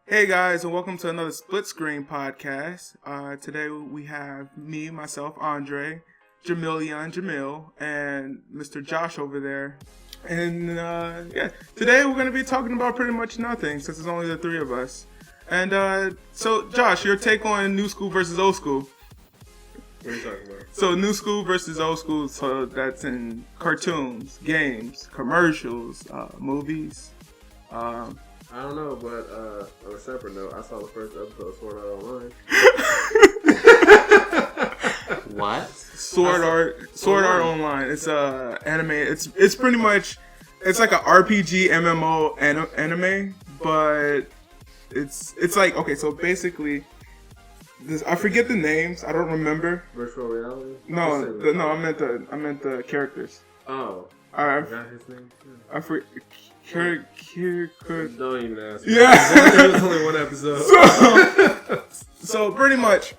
Hey guys, and welcome to another Split Screen podcast. Today we have me, myself, Andre, Jamiel, and Mr. Josh over there. And today we're going to be talking about pretty much nothing since it's only the three of us. And so, Josh, your take on new school versus old school? What are you talking about? So, new school versus old school, so that's in cartoons, games, commercials, movies. I don't know, but on a separate note, I saw the first episode of Sword Art Online. What? Sword Art Online. It's anime. It's pretty much like a RPG MMO anime, but it's like, okay, so basically I forget the names. I don't remember. Virtual reality? No, I meant the characters. Oh. I forgot his name. I forget. Don't even ask me. Yeah. There was only one episode. So pretty much,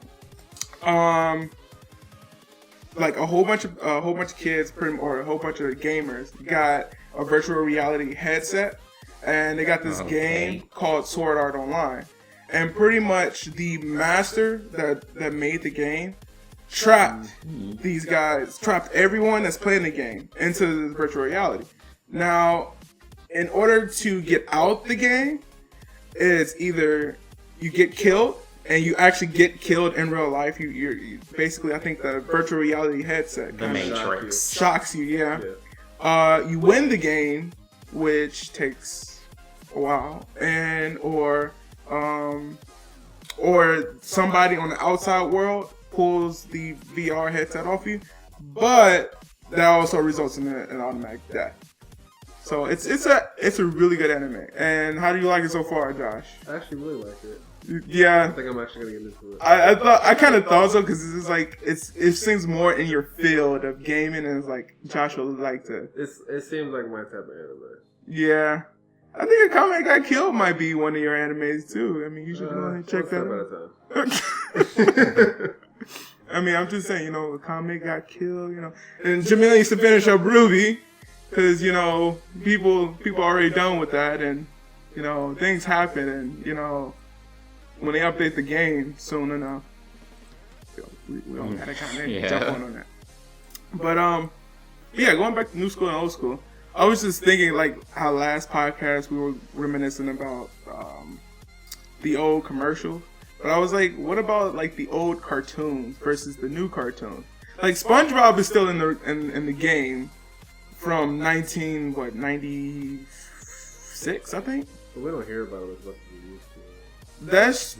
like a whole bunch of kids, or a whole bunch of gamers got a virtual reality headset, and they got this game called Sword Art Online, and pretty much the master that made the game trapped everyone that's playing the game into this virtual reality. Now, in order to get out the game, it's either you get killed, and you actually get killed in real life. You basically, I think the virtual reality headset The Matrix shocks you. Yeah. You win the game, which takes a while, or somebody on the outside world pulls the VR headset off you, but that also results in an automatic death. So it's a really good anime. And how do you like it so far, Josh? I actually really like it. Yeah. I think I'm actually gonna get into it. I kind of thought so, because it's like it seems more in your field of gaming, and it's like Josh would like to. It seems like my type of anime. Yeah. I think A Comic Got Killed might be one of your animes too. I mean, you should check that out. I mean, I'm just saying, A Comic Got Killed, And Jamiel used to finish up Ruby, because, people already done with that, and, things happen, and, when they update the game soon enough, we don't gotta kind of jump on that. But, yeah, going back to new school and old school, I was just thinking, like, how last podcast we were reminiscing about the old commercials. But I was like, what about, like, the old cartoons versus the new cartoons? Like, SpongeBob is still in the game from 96, I think? But we don't hear about it as much as we used to. That's...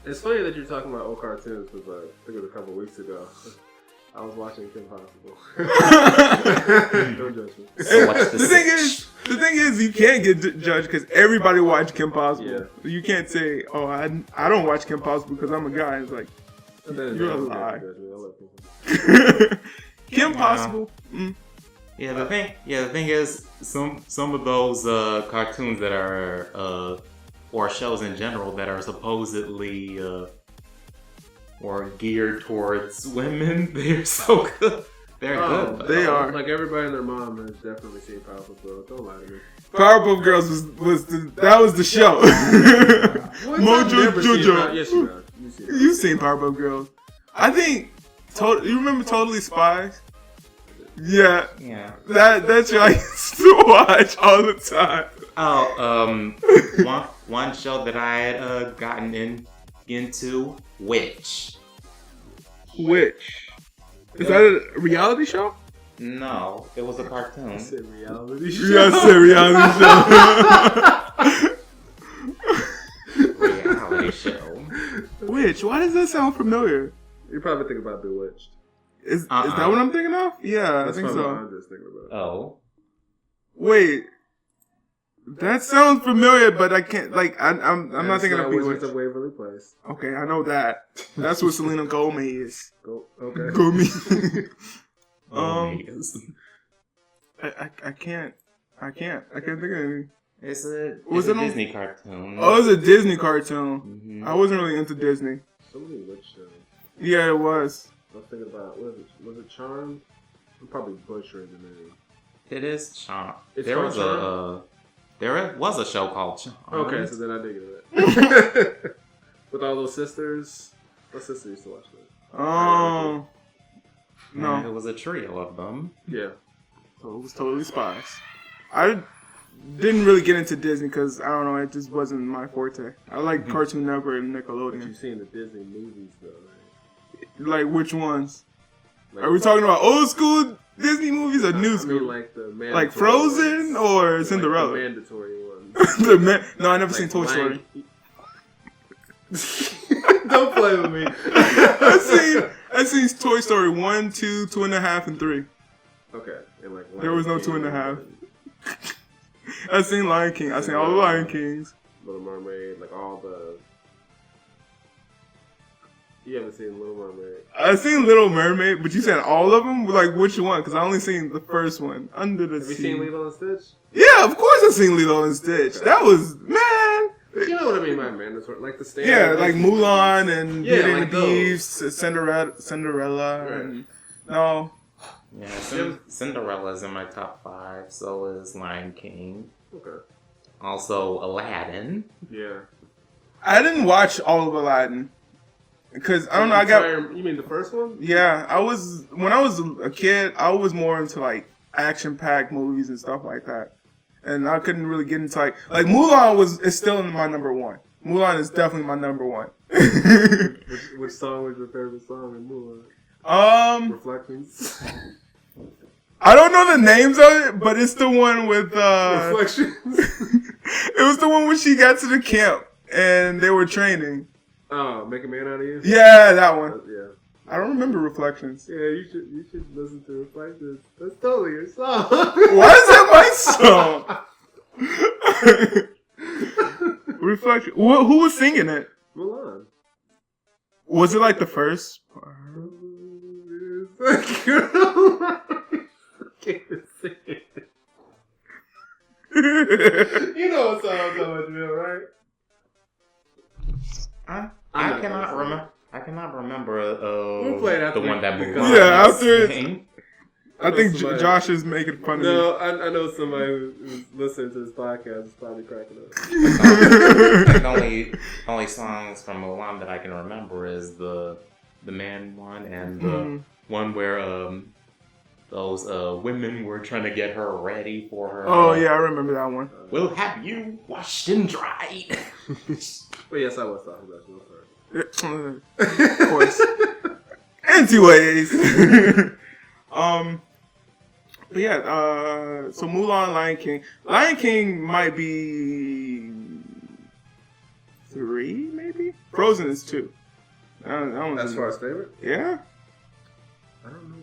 It's funny that you're talking about old cartoons, because I think it was a couple weeks ago. I was watching Kim Possible. Don't judge me. The thing is, you can't get judged because everybody watched Kim Possible. Yeah. You can't say, "Oh, I don't watch Kim Possible because I'm a guy." It's like you're a lie. Kim Possible. Mm. Yeah, the thing is, some of those cartoons that are or shows in general that are supposedly or geared towards women, they're so good. They're good. They are. Like, everybody and their mom has definitely seen Powerpuff Girls. Don't lie to me. Powerpuff Girls was the show. Mojo Jojo. Yes, you have. You've seen Powerpuff Girls. I think. You remember Totally Spies? Yeah. Yeah. That show I used to watch all the time. Oh, one show that I had gotten into, Witch. Is that a reality show? No, it was a cartoon. I said reality show. You guys said reality show. Reality show. Witch? Why does that sound familiar? You probably think about Bewitched. Is that what I'm thinking of? Yeah, That's I think probably so. what I'm just thinking about. Oh. Wait. That sounds familiar, but I can't, like, I'm not thinking of Wizards Bewitched. of Waverly Place. Okay, I know that. That's what Selena Gomez is. Okay. Gomez. Yes. I can't think of anything. It's a Disney cartoon. Oh, it was a Disney cartoon. Mm-hmm. I wasn't really into Disney. So many witch shows. Yeah, it was. I was thinking about, was it Charmed? I'm probably butchering the name. It is Charmed. It's there called was Charmed? There was a show called Okay, so then I did get it. With all those sisters. What sister used to watch that? No. It was a trio of them. Yeah. So it was totally spies. I didn't really get into Disney because, I don't know, it just wasn't my forte. I like Cartoon Network and But Nickelodeon. you've seen the Disney movies, though, right? Like, which ones? Like, Are we talking about old school Disney movies or new I school? mean, like the mandatory Like Frozen ones. or Like Cinderella? the mandatory ones. No, I never seen Like Toy Story. Don't play with me. I seen Toy Story 1, 2, 2.5, and 3. Okay. And like There was no Lion 2.5. King I seen Lion King. I seen all the Lion Kings. and Little Mermaid, like all the. You haven't seen Little Mermaid. I seen Little Mermaid, but you said all of them? Like, which one? Because I only seen the first one, Under the Have you Sea. seen Lilo and Stitch? Yeah, of course I seen Lilo and Stitch. That was, man. You know what I mean by mandatory, like the standard. Yeah, like Mulan and Yeah, Beauty and like the Beast, Cinderella, Right. and no. Yeah, Cinderella's in my top 5. So is Lion King. Okay. Also Aladdin. Yeah. I didn't watch all of Aladdin because I don't know. I got You mean the first one? yeah. When I was a kid, I was more into like action-packed movies and stuff like that, and I couldn't really get into like Mulan is still my number one. Mulan is definitely my number one. Which song was your favorite song in Mulan? Reflections. I don't know the names of it, but it's the one with Reflections. it was the one when she got to the camp and they were training. Oh, Make a Man Out of You? Yeah, that one. Yeah. I don't remember Reflections. Yeah, you should listen to Reflections. That's totally your song. Why is that my song? Reflection. Who was singing it? Mulan. Was it like the first? You know what song I'm talking about, Jamiel, right? I cannot remember We'll play it after the one that we- Mulan Yeah, after sang. I think Somebody- Josh is making fun of me. No, I know somebody who's listening to this podcast is probably cracking up. The only songs from Mulan that I can remember is the man one and the one where those women were trying to get her ready for her. Oh yeah, I remember that one. We'll have you washed and dried. But yes, I was talking about you. Of course. Anyways. But yeah, so Mulan, Lion King. Lion King might be 3, maybe? Frozen is 2. As far as favorite? Yeah? I don't know.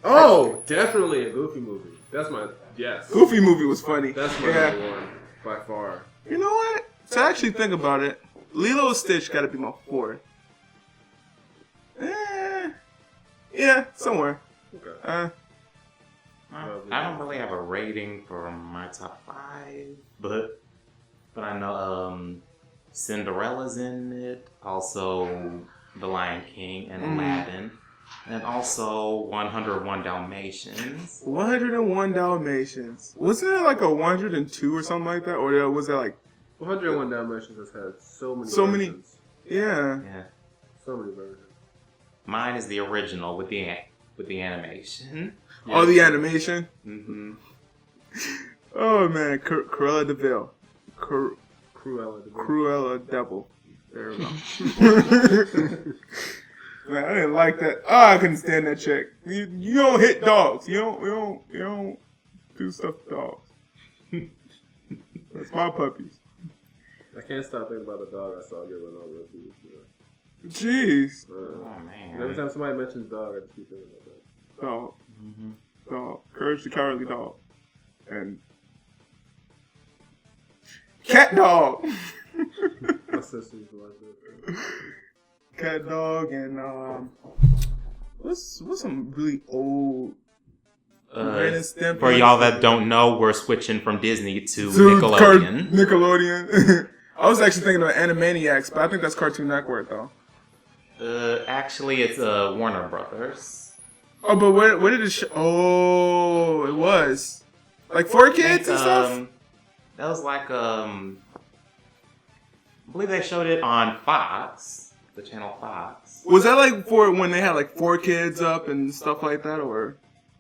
Oh, definitely a Goofy movie. That's my yes. Goofy movie was funny. That's my number one by far. You know what? To actually think about it, Lilo and Stitch gotta be my 4th. Yeah, somewhere. Okay. I don't really have a rating for my top 5, but I know Cinderella's in it, also The Lion King and Aladdin, and also 101 Dalmatians. 101 Dalmatians. Wasn't it like a 102 or something like that? Or was it like 101 Dalmatians has had so many versions. Yeah. So many versions. Mine is the original with the animation. Yeah. Oh, the animation? Mm-hmm. Oh, man. Cruella de Vil. Cruella Devil. There we go. Man, I didn't like that. Oh, I couldn't stand that chick. You don't hit dogs. You don't do stuff to dogs. That's my puppies. I can't stop thinking about the dog I saw get run over. Jeez. Oh, man. Every time somebody mentions dog, I just keep thinking about that. Dog. Dog. Courage the Cowardly Dog. And Cat Dog. My sister used to like that. Cat Dog and what's some really old Ren and Stimpy For y'all that don't know, we're switching from Disney to Dude, Nickelodeon. Nickelodeon. I was actually thinking of Animaniacs, but I think that's Cartoon Network though. Actually, it's Warner Brothers. Oh, but where did it show? Oh, it was. Like 4Kids and stuff? That was like, I believe they showed it on Fox, the channel Fox. Was that like for when they had like 4Kids up and stuff like that, or?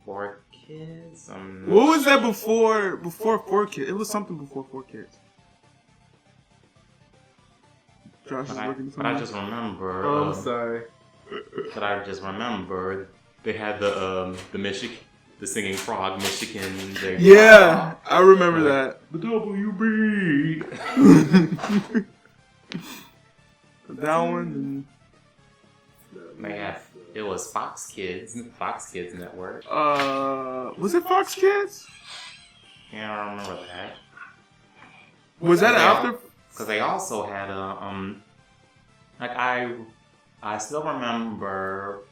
4Kids? What was that before 4Kids? It was something before 4Kids. Josh is looking but I just remember. Oh, I'm sorry. But I just remember they had the singing frog Michigan. Yeah, I remember that. The WB. That one. It was Fox Kids Network. Was it Fox Kids? Yeah, I remember that. Was that after? Because they also had I still remember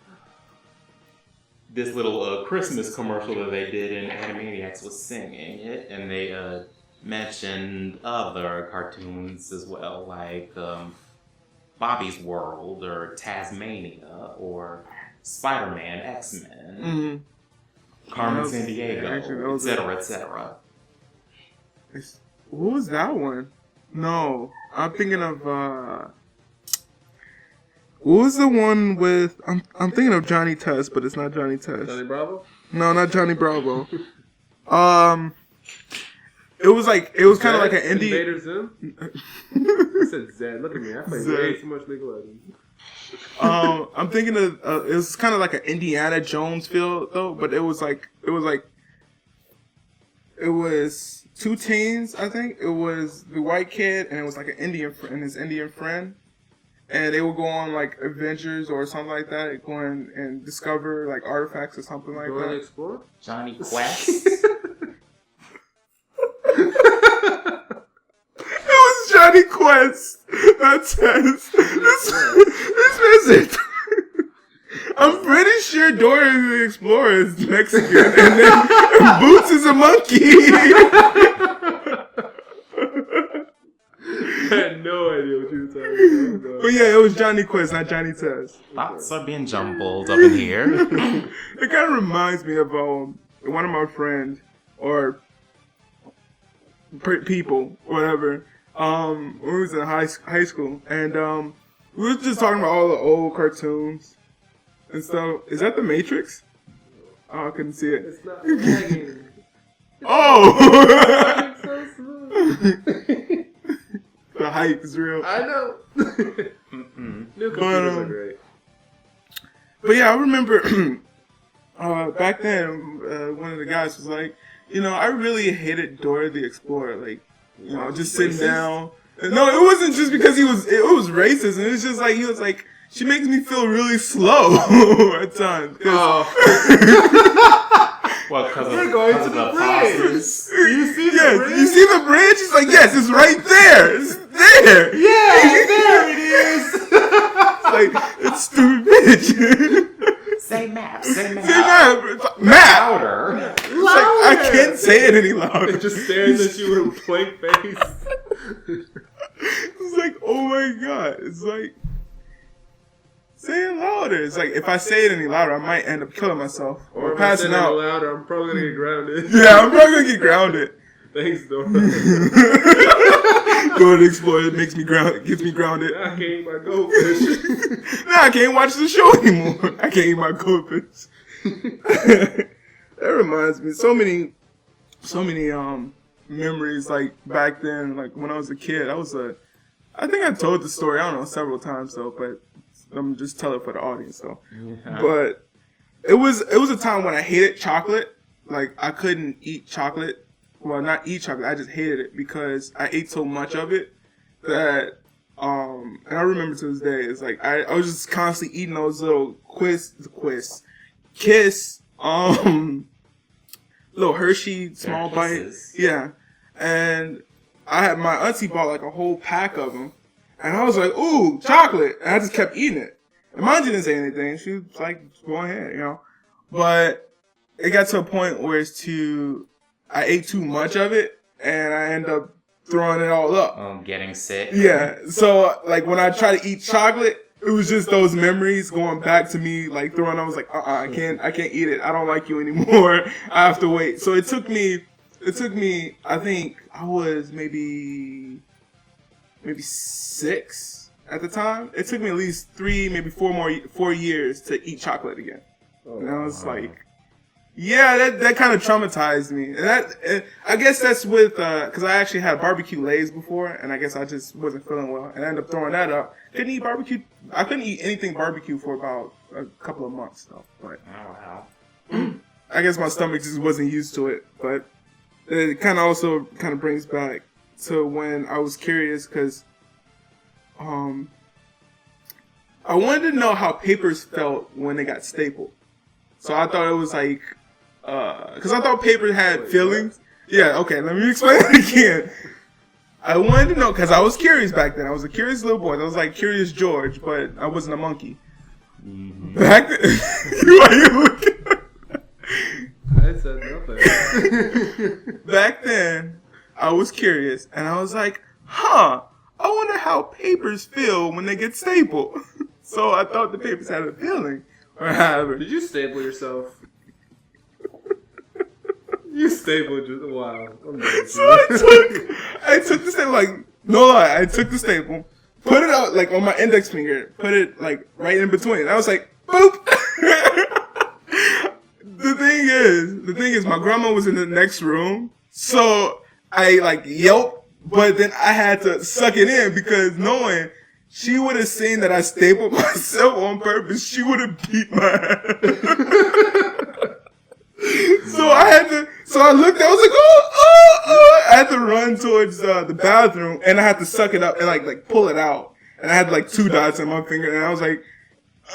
this little Christmas commercial that they did, and Animaniacs was singing it, and they mentioned other cartoons as well, like Bobby's World, or Tasmania, or Spider-Man, X-Men, Carmen Sandiego, etc., etc. What was that one? No, I'm thinking of what was the one with? I'm thinking of Johnny Test, but it's not Johnny Test. Johnny Bravo? No, not Johnny Bravo. It was kind of like an indie. Invader Zim? I said Zed. Look at me. I play way too much League of Legends. I'm thinking of it was kind of like an Indiana Jones feel though, but it was two teens. I think it was the white kid, and it was like an Indian and his Indian friend. And they would go on like adventures or something like that, go in and discover like artifacts or something like that. Explore? Johnny Quest. It was Johnny Quest. That says this visit. I'm pretty sure Dora the Explorer is Mexican, and then Boots is a monkey. I had no idea what you were talking about. But yeah, it was Johnny Quest, not Johnny Test. Thoughts are being jumbled up in here. It kind of reminds me of one of my friends, or people, whatever. When we was in high school, and we was just talking about all the old cartoons and stuff. Is that the Matrix? Oh, I couldn't see it. It's not lagging. Oh! It's so smooth. The hype is real. I know. New computers are great. But yeah, I remember back then, one of the guys was like, I really hated Dora the Explorer. Like, just sitting down. No, it wasn't just because it was racist. And it's just like, he was like, she makes me feel really slow at times. Well, because we're going to the bridge. You see the bridge? You see the bridge? He's like, yes, it's right there. It's there. Yeah, there it is. It's like, it's stupid bitch. Say map. Map. Louder. It's like, I can't say it any louder. It just stares at you with a blank face. It's like, oh my god. It's like, say it louder. It's like, if I say it any louder, I might end up killing myself or passing out. Louder, I'm probably gonna get grounded. Yeah, I'm probably gonna get grounded. Thanks, Dora. Dora the Explorer gets me grounded. I can't eat my goldfish. Nah, I can't watch the show anymore. I can't eat my goldfish. That reminds me, so many memories, like back then, like when I was a kid. I think I told the story, I don't know, several times though, but I'm just telling it for the audience though. Yeah. But it was a time when I hated chocolate. Like, I couldn't eat chocolate. Well, not eat chocolate. I just hated it because I ate so much of it that, and I remember to this day, it's like I was just constantly eating those little Kiss, little Hershey small bites. Yeah, and I had my auntie bought like a whole pack of them, and I was like, ooh, chocolate, and I just kept eating it. And mom didn't say anything. She was like, go ahead, But it got to a point where I ate too much of it, and I end up throwing it all up. Getting sick. Yeah. So, like, when I try to eat chocolate, it was just those memories going back to me, like, throwing. I was like, I can't eat it. I don't like you anymore. I have to wait. So it took me it took me, I think I was maybe 6 at the time. It took me at least 3, maybe 4 years to eat chocolate again. And I was like, yeah, that kind of traumatized me. And I guess that's with, cause I actually had barbecue Lay's before, and I guess I just wasn't feeling well, and I ended up throwing that up. I couldn't eat anything barbecue for about a couple of months though. But wow. I guess my stomach just wasn't used to it. But it kind of also brings back to when I was curious, cause I wanted to know how papers felt when they got stapled. So I thought it was like, cause I thought paper had feelings. Yeah, okay, let me explain it again. I wanted to know, cause I was curious back then. I was a curious little boy. I was like Curious George, but I wasn't a monkey. Mm-hmm. Back then, why are you looking? I said nothing. Back then, I was curious, and I was like, I wonder how papers feel when they get stapled. So I thought the papers had a feeling. Or however. Did you staple yourself? You stapled just wow. So I took the staple, like, no lie, I took the staple, put it out like on my index finger, put it like right in between. I was like, boop. The thing is, my grandma was in the next room, so I like yelped, but then I had to suck it in because knowing she would have seen that I stapled myself on purpose, she would have beat my ass. So I looked, I was like, oh. I had to run towards the bathroom, and I had to suck it up and like pull it out. And I had like 2 dots on my finger, and I was like,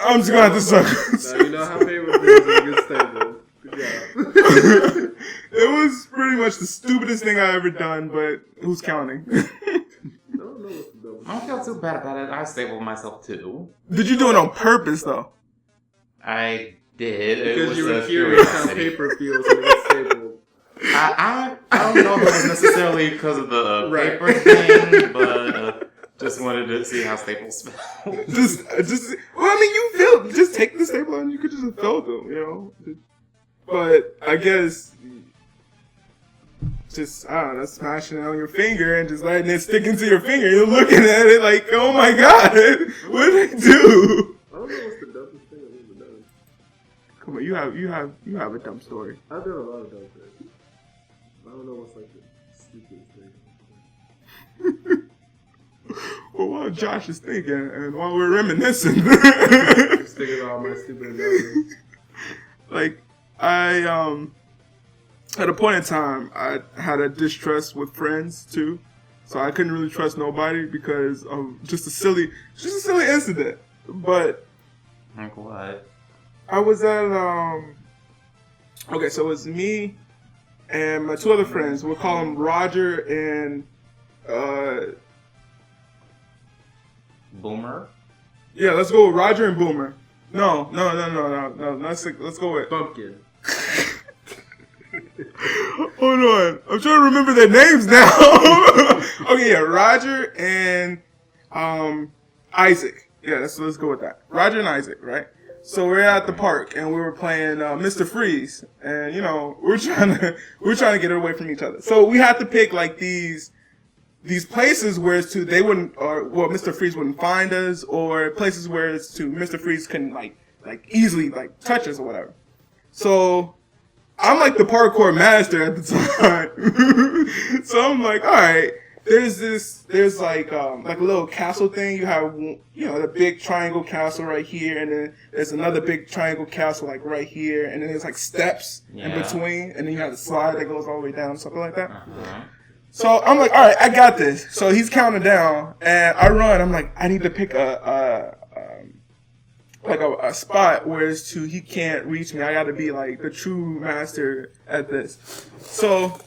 I'm just gonna have to suck it. Now you know how paper feels when it gets stapled. Good job. It was pretty much the stupidest thing I ever done, but who's counting? I don't feel too bad about it. I stapled myself too. Did you do it on purpose though? I did. Because you were curious how paper feels when it gets stapled. I don't know if it was necessarily because of the paper thing, but just wanted to see how staples felt. Well, I mean, you feel, just take the staple and you could just have felt them, you know? But I guess, just, I don't know, smashing it on your finger and just letting it stick into your finger. You're looking at it like, oh my god, what did I do? I don't know what's the dumbest thing I've ever done. Come on, you have a dumb story. I've done a lot of dumb things. I don't know what's like the stupidest thing. Well, while Josh is thinking, and while we're reminiscing, Just thinking about all my stupid things. Like, I, at a point in time, I had a distrust with friends, too. So I couldn't really trust nobody because of just a silly incident. But... Like what? I was at, okay, so it was me and my 2 other friends. We'll call them Roger and, Boomer? Yeah, let's go with Roger and Boomer. No. Let's go with Bumpkin. Hold on. I'm trying to remember their names now. Okay, yeah, Roger and Isaac. Yeah, let's go with that. Roger and Isaac, right? So we're at the park and we were playing Mr. Freeze, and you know we're trying to get away from each other. So we had to pick like these places where it's to they wouldn't, or well, Mr. Freeze wouldn't find us, or places where it's to Mr. Freeze couldn't like easily like touch us or whatever. So I'm like the parkour master at the time. So I'm like, all right, there's like a little castle thing. You have, you know, the big triangle castle right here, and then there's another big triangle castle like right here, and then there's like steps in between, and then you have the slide that goes all the way down, something like that. Uh-huh. So I'm like, all right, I got this. So he's counting down, and I run. I'm like, I need to pick a spot where it's to he can't reach me. I got to be like the true master at this. So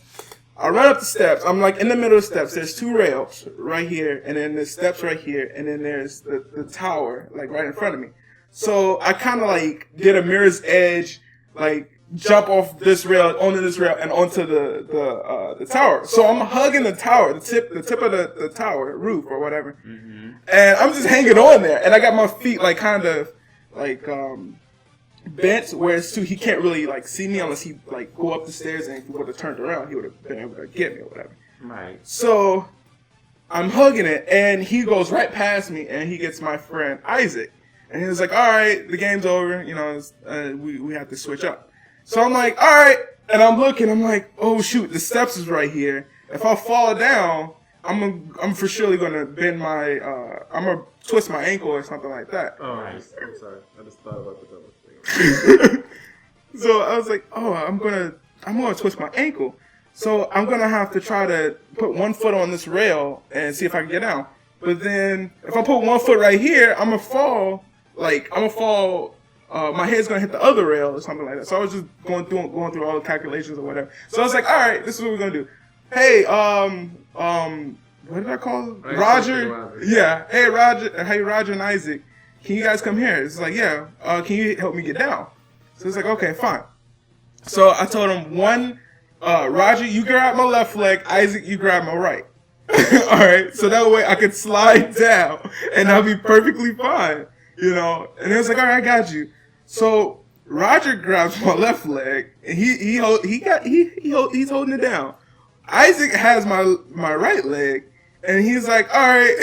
I run up the steps. I'm like in the middle of the steps. There's 2 rails right here, and then there's steps right here, and then there's the tower like right in front of me. So I kind of like did a mirror's edge, like jump off this rail onto this rail and onto the tower. So I'm hugging the tower, the tip of the tower roof or whatever, and I'm just hanging on there. And I got my feet like kind of like bent where it's too, he can't really like see me unless he like go up the stairs, and if he would have turned around, he would have been able to get me or whatever. Right. So I'm hugging it, and he goes right past me, and he gets my friend Isaac, and he was like, "All right, the game's over. You know, we have to switch up." So I'm like, "All right," and I'm looking. I'm like, "Oh shoot, the steps is right here. If I fall down, I'm for surely gonna bend my I'm gonna twist my ankle or something like that." Oh, I'm sorry. I just thought about the double thing. So I was like, "Oh, I'm gonna twist my ankle. So I'm gonna have to try to put one foot on this rail and see if I can get down. But then if I put one foot right here, I'm gonna fall. My head's gonna hit the other rail or something like that." So I was just going through all the calculations or whatever. So I was like, "All right, this is what we're gonna do. Hey, what did I call him? Roger? Yeah. Hey, Roger and Isaac, can you guys come here?" It's like, "Yeah. Can you help me get down?" So it's like, "Okay, fine." So I told him, Roger, you grab my left leg. Isaac, you grab my right. All right. So that way I could slide down and I'll be perfectly fine, you know. And it was like, "All right, I got you." So Roger grabs my left leg and he's holding it down. Isaac has my right leg, and he's like, "All right."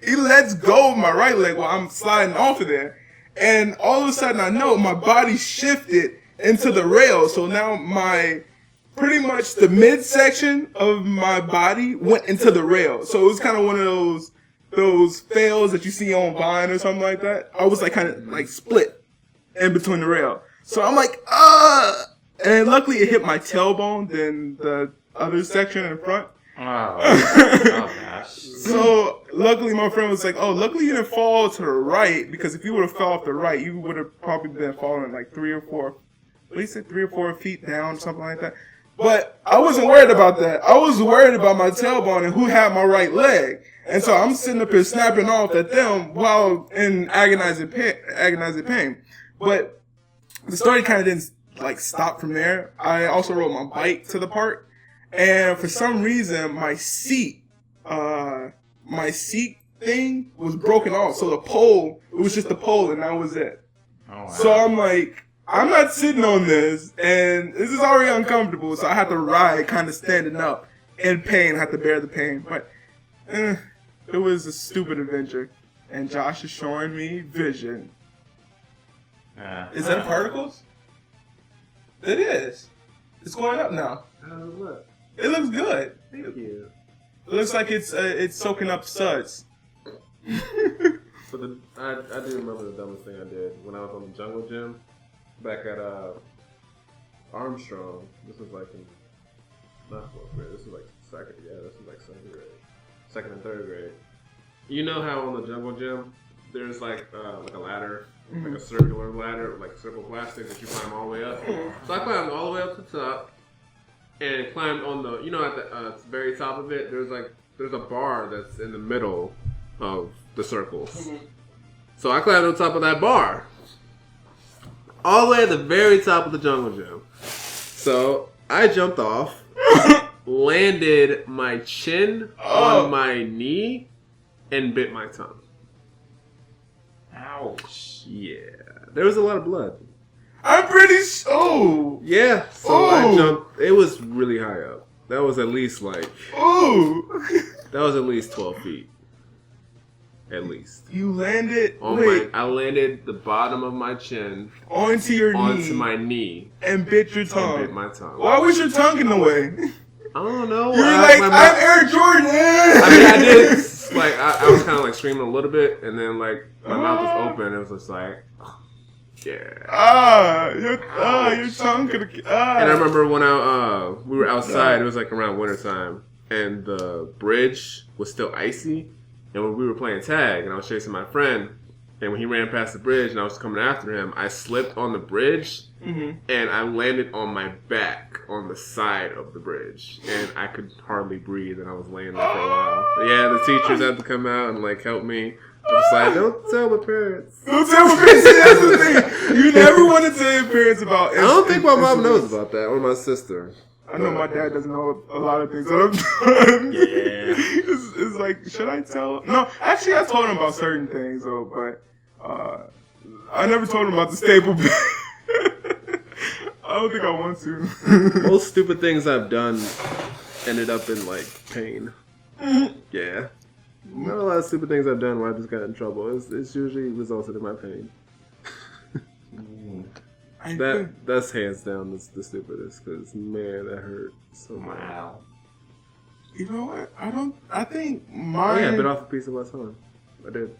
He lets go of my right leg while I'm sliding off of there, and all of a sudden I know my body shifted into the rail. So now pretty much the midsection of my body went into the rail. So it was kind of one of those fails that you see on Vine or something like that. I was like kind of like split in between the rail. So I'm like, and luckily it hit my tailbone than the other section in front. Oh gosh. So luckily my friend was like, "Oh, luckily you didn't fall to the right, because if you would have fell off the right, you would have probably been falling like 3 or 4 feet down, something like that." But I wasn't worried about that. I was worried about my tailbone and who had my right leg. And so I'm sitting up here snapping off at them while in agonizing pain. But the story kind of didn't like stop from there. I also rode my bike to the park, and for some reason my seat thing was broken off. So it was just the pole, and that was it. Oh, wow. So I'm like, I'm not sitting on this, and this is already uncomfortable, so I have to ride kind of standing up in pain, have to bear the pain. But it was a stupid adventure, and Josh is showing me vision. Is that particles? It is. It's going up now. How does it look? It looks good. Thank you. It looks like it's soaking up suds. But I do remember the dumbest thing I did when I was on the jungle gym back at Armstrong. This was like not 4th grade. This was like second. Yeah, this was like 2nd grade, 2nd and 3rd grade. You know how on the jungle gym there's like a ladder, like a circular ladder, like circle plastic that you climb all the way up. So I climbed all the way up to the top and climbed on the, at the very top of it. There's a bar that's in the middle of the circles. So I climbed on top of that bar, all the way at the very top of the jungle gym. So I jumped off, landed my chin on my knee, and bit my tongue. Ouch. Yeah. There was a lot of blood. I'm pretty sure. Yeah. So I jumped. It was really high up. That was at least like... That was at least 12 feet. At least. You landed... I landed the bottom of my chin... Onto your knee. Onto my knee. And bit your tongue. And bit my tongue. Why was your tongue in the way? I don't know. You were like, "I'm Air Jordan." I mean, I did. Like, I was kind of like screaming a little bit, and then like my mouth was open. It was just like, yeah. Your tongue could have. And I remember when we were outside. It was like around wintertime, and the bridge was still icy. And when we were playing tag, and I was chasing my friend, and when he ran past the bridge, and I was coming after him, I slipped on the bridge, and I landed on my back on the side of the bridge, and I could hardly breathe, and I was laying there for a while. But yeah, the teachers had to come out and like help me. I was like, "Don't tell my parents." Don't tell my parents. That's the thing. You never want to tell your parents about. I don't think my mom knows about that, or my sister. I know my dad doesn't know a lot of things that I've done. Yeah. It's like, should I tell him? No, actually, I told him about certain things, though, but I never told him about the staple bin. I don't think I want to. Most stupid things I've done ended up in like pain. Yeah. Not a lot of stupid things I've done where I just got in trouble. It's usually resulted in my pain. That's hands down the stupidest, because man, that hurt so much. Wow. You know what? I think mine. Oh yeah, I bit off a piece of my tongue. I did.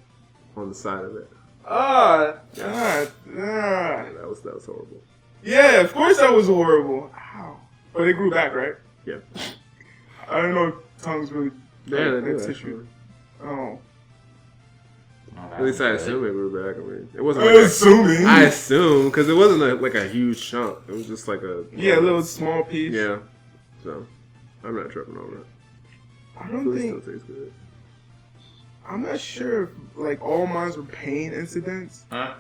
On the side of it. God. Yeah, that was horrible. Yeah, of course that was horrible. Ow. But it grew back, right? Yeah. I don't know if tongues really. Yeah, they do. Tissue. Oh. At least I assume it grew back. I mean, it wasn't. Assuming. I assume because it wasn't like a huge chunk. It was just like a little small piece. Yeah. So I'm not tripping over it. I don't think. Still tastes good. I'm not sure if like all mine were pain incidents. I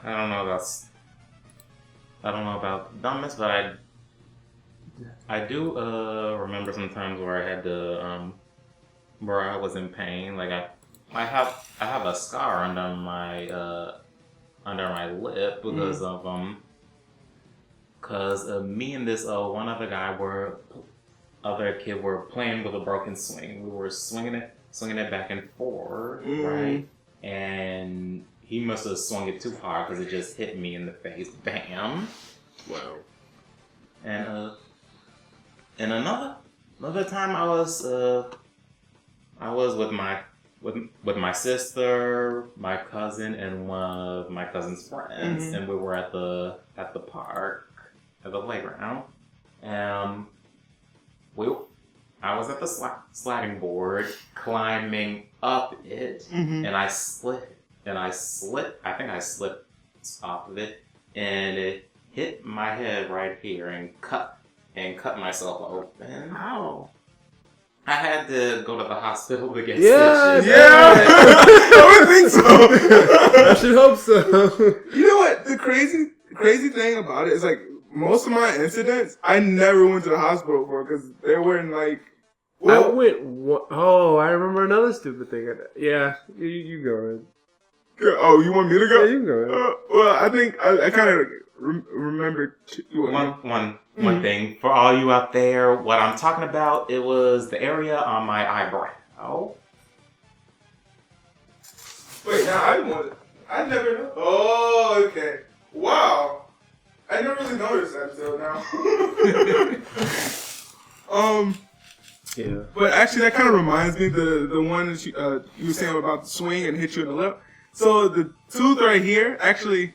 don't know about dumbness, but I do remember some times where I had to where I was in pain. Like I have a scar under my lip because of me and this one other kid were playing with a broken swing. We were swinging it back and forth, right? And he must have swung it too hard because it just hit me in the face. Bam! Wow. And another time I was with my sister, my cousin, and one of my cousin's friends, and we were at the park, at the playground. I was at the sliding board, climbing up it, and I slipped. I think I slipped off of it, and it hit my head right here and cut myself open. Ow. I had to go to the hospital to get stitches. Yeah. I would think so. I should hope so. You know what? The crazy thing about it is like most of my incidents, I never went to the hospital for because they weren't like. Well, I remember another stupid thing. Yeah, you go ahead. Oh, you want me to go? Yeah, you can go ahead. Well, I think I kind of remember one thing for all you out there. What I'm talking about, it was the area on my eyebrow. Wait, now I never know. Oh, okay. Wow. I never really noticed that until now. Yeah. But actually, that kind of reminds me the one that you were saying about the swing and hit you in the lip. So the tooth right here, actually,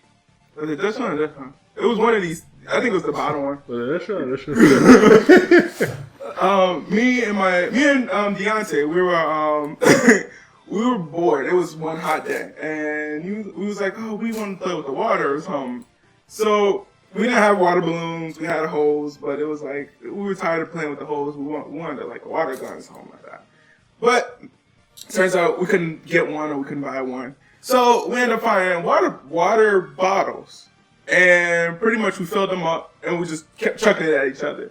was it this one or this one? It was one of these. I think it was the bottom one. This one. Me and Deontay, we were bored. It was one hot day, and we was like, oh, we want to play with the water or something. So we didn't have water balloons. We had a hose, but it was like we were tired of playing with the hose. We wanted like a water gun or something like that. But turns out we couldn't get one or we couldn't buy one. So we ended up finding water bottles, and pretty much we filled them up and we just kept chucking it at each other.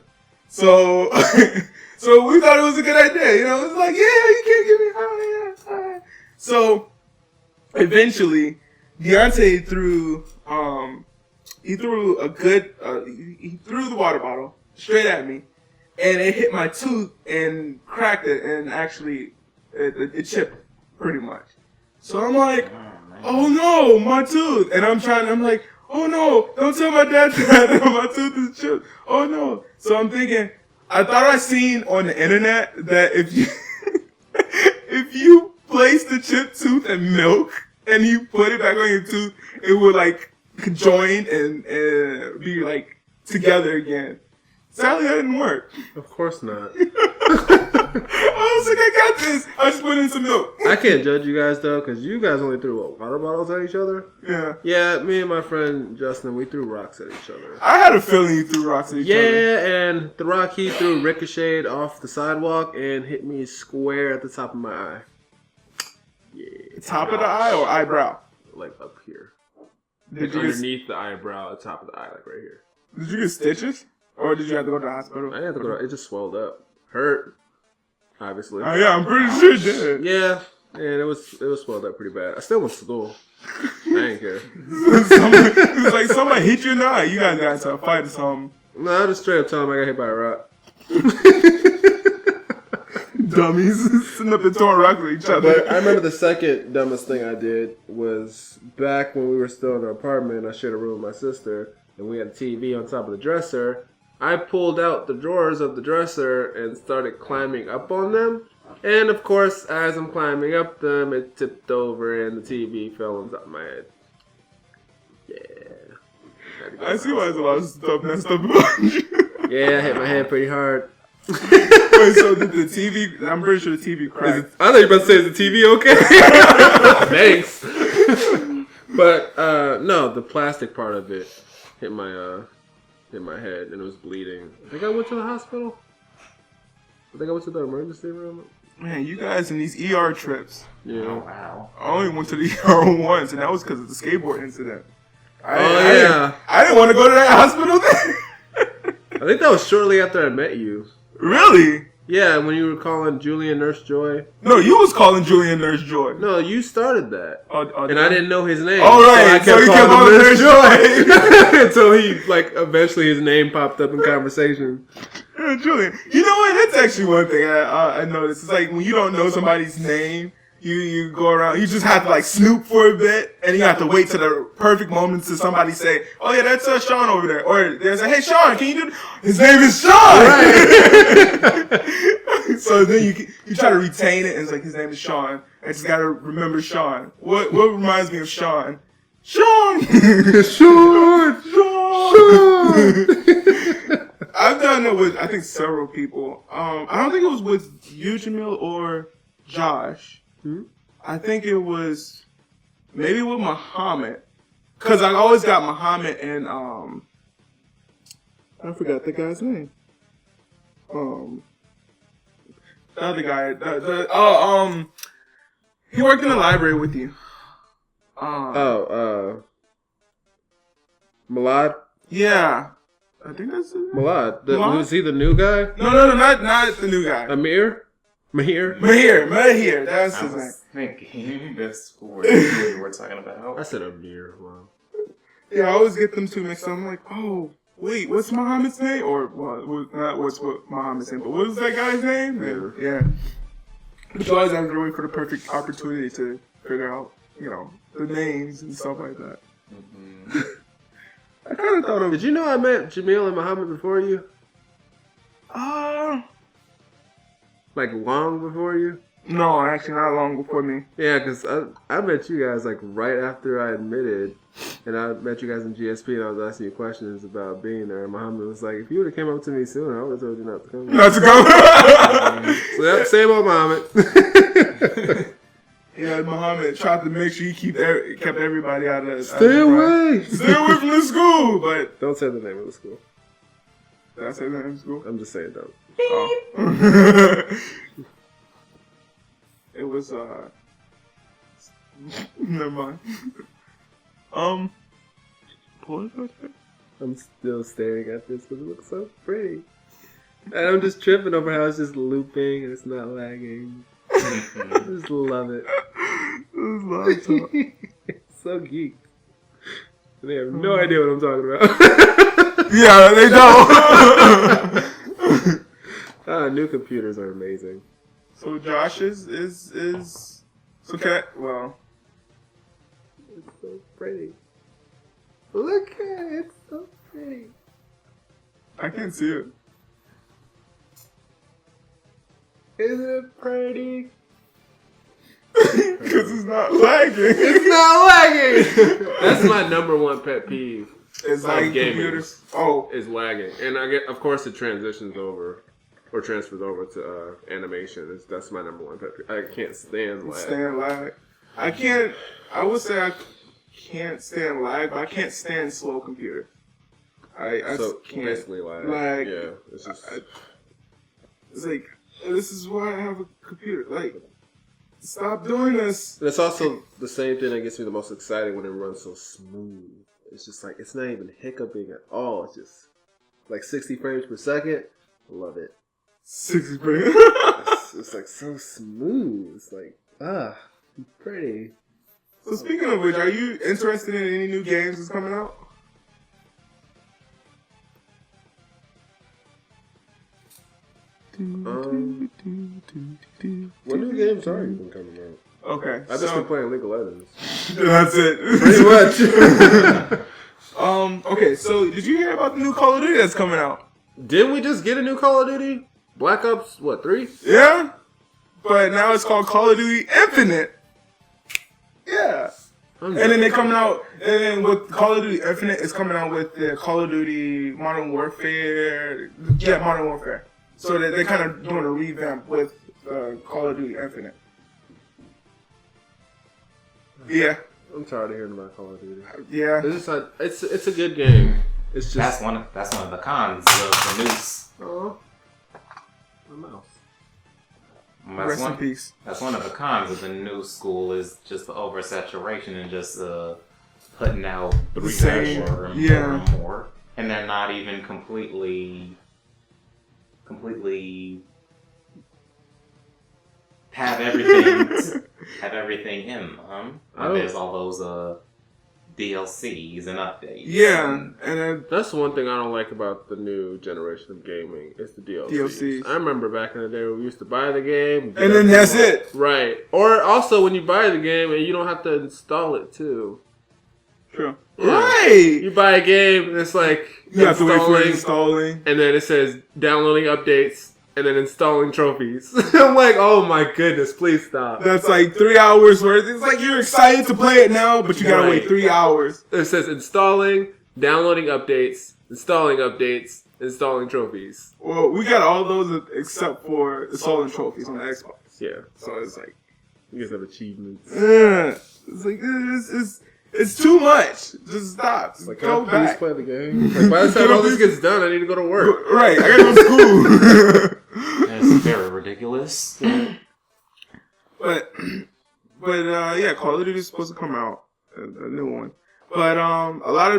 So so we thought it was a good idea. You know, it was like, yeah, you can't get me high. So eventually, Deontay threw the water bottle straight at me, and it hit my tooth and cracked it, and actually it chipped pretty much. So I'm like, oh no, my tooth, and I'm like, oh no, don't tell my dad that my tooth is chipped. Oh no. So I'm thinking, I thought I seen on the internet that if you place the chipped tooth in milk and you put it back on your tooth, it would like join and be like together again. Sadly, that didn't work. Of course not. I was like, I got this. I just put in some milk. I can't judge you guys though, because you guys only threw water bottles at each other. Yeah. Yeah, me and my friend Justin, we threw rocks at each other. I had a feeling you threw rocks at each other. Yeah, and the rock he threw ricocheted off the sidewalk and hit me square at the top of my eye. Yeah. Top of the eye or eyebrow? Like up here. Did Like underneath the eyebrow, the top of the eye, like right here. Did you get stitches? Or did you have to go to the hospital? I didn't have to go. It just swelled up. Hurt. Obviously. Oh yeah, I'm pretty sure it did. Yeah, and it was swelled up pretty bad. I still went to school. I didn't care. It was like somebody hit you in the eye. You guys got into a fight or something. No, I just straight up tell him I got hit by a rock. Dummies sitting up and throwing rocks at each other. But I remember the second dumbest thing I did was back when we were still in our apartment. I shared a room with my sister, and we had a TV on top of the dresser. I pulled out the drawers of the dresser and started climbing up on them. And of course, as I'm climbing up them, it tipped over and the TV fell on top of my head. Yeah. I see why there's a lot of stuff messed up about you. Yeah, I hit my head pretty hard. Wait, so did the TV? I'm pretty sure the TV cracked. I thought you were about to say, is the TV okay? Thanks. But no, the plastic part of it hit my head and it was bleeding. I think I went to the hospital. I think I went to the emergency room. Man, you guys in these ER trips. Yeah. Oh, wow. I only went to the ER once, and that was because of the skateboard incident. I didn't want to go to that hospital then. I think that was shortly after I met you. Really? Yeah, when you were calling Julian Nurse Joy. No, you was calling Julian Nurse Joy. No, you started that. Oh, and I didn't know his name. All right, so I kept calling him Nurse Joy. Until he, eventually his name popped up in conversation. Yeah, Julian. You know what? That's actually one thing I noticed. It's like when you don't know somebody's name, you go around, you just have to snoop for a bit, and you have to wait to the perfect moment to somebody say, "Oh yeah, that's Sean over there," or they say, "Hey Sean, can you do?" His name is Sean. Right. So then you try to retain it, and it's like his name is Sean. I just gotta remember Sean. What reminds me of Sean? Sean. Sean. I've done it with I think several people. I don't think it was with you, Jamiel, or Josh. I think it was maybe with Muhammad, cause I always got Muhammad and I forgot the guy's name. The other guy, he worked in the library with you. Malad? Yeah, I think that's it. Malad. Malad? Was he the new guy? No, not the new guy. Mahir. Mahir, that's his name. I was thinking that's what you were talking about. I said Amir. Wow. Yeah, I always get them two mixed up. I'm like, oh, wait, what's Muhammad's name? Or, well, not what's Muhammad's name, but what was that guy's name? Yeah. But you always have to wait for the perfect opportunity to figure out, the names and stuff like that. Mm-hmm. I kind of thought of... Did you know I met Jamiel and Muhammad before you? Long before you? No, actually not long before me. Yeah, because I met you guys right after I admitted, and I met you guys in GSP, and I was asking you questions about being there. And Muhammad was like, if you would have came up to me sooner, I would have told you not to come. Not to come. So yep, same old Muhammad. Yeah, Muhammad tried to make sure he kept everybody out of... Stay away from the school, but... Don't say the name of the school. Did I say the name of the school? I'm just saying don't. Oh. It was, never mind. What was I saying? I'm still staring at this because it looks so pretty. And I'm just tripping over how it's just looping and it's not lagging. I just love it. It's so geek. They have no idea what I'm talking about. Yeah, they don't. New computers are amazing. So Josh is so can I, well. It's so pretty. Look at it, it's so pretty. I can't see it. Isn't it pretty? Because it's not lagging. It's not lagging. That's my number one pet peeve. It's lagging computers. Oh, is lagging, and of course, it transitions over or transfers over to animation. That's my number one pet peeve. I can't stand lag. I would say I can't stand lag, but I can't stand slow computers. I can't. Basically lag. Yeah, it's just. It's like, this is why I have a computer. Like, stop doing this. But it's also the same thing that gets me the most excited when it runs so smooth. It's just like, it's not even hiccuping at all. It's just 60 frames per second. Love it. 60 frames. It's so smooth. It's pretty. So speaking of which, are you interested in any new games that's coming out? What new games are you been coming out? Okay, I've just been playing League of Legends. That's it. Pretty much. Okay, so did you hear about the new Call of Duty that's coming out? Didn't we just get a new Call of Duty? Black Ops, 3? Yeah, but now it's called Call of Duty Infinite. Yeah. And then they're coming out, and then with Call of Duty Infinite, it's coming out with the Call of Duty Modern Warfare. Yeah, Modern Warfare. So they're kind of doing a revamp with Call of Duty Infinite. Yeah. I'm tired of hearing about Call of Duty. Yeah. It's a good game. It's just That's one of the cons of the news. oh, a mouse. Rest in peace. That's one of the cons of the new school is just the oversaturation and just putting out more and more, and they're not even completely have everything in them. And there's all those DLCs and updates. Yeah, and then That's one thing I don't like about the new generation of gaming. It's the DLCs. I remember back in the day when we used to buy the game, and then that's it. Right. Or also when you buy the game and you don't have to install it too. True. Yeah. Right. You buy a game and it's like You have to wait for it installing. and then it says downloading updates and then installing trophies. I'm like, oh my goodness, please stop. That's like 3 hours worth. It's like you're excited to play it now, but you gotta wait 3 hours. It says installing, downloading updates, installing trophies. Well, we got all those except for installing trophies on the Xbox. Yeah. So it's like, You guys have achievements. it's like it's too much. Just stop. Just Like, go can I please back. play the game? Like, by the time all this gets done, I need to go to work. Right, I gotta go to school. It's very ridiculous. but yeah, Call of Duty is supposed to come out, a new one. But a lot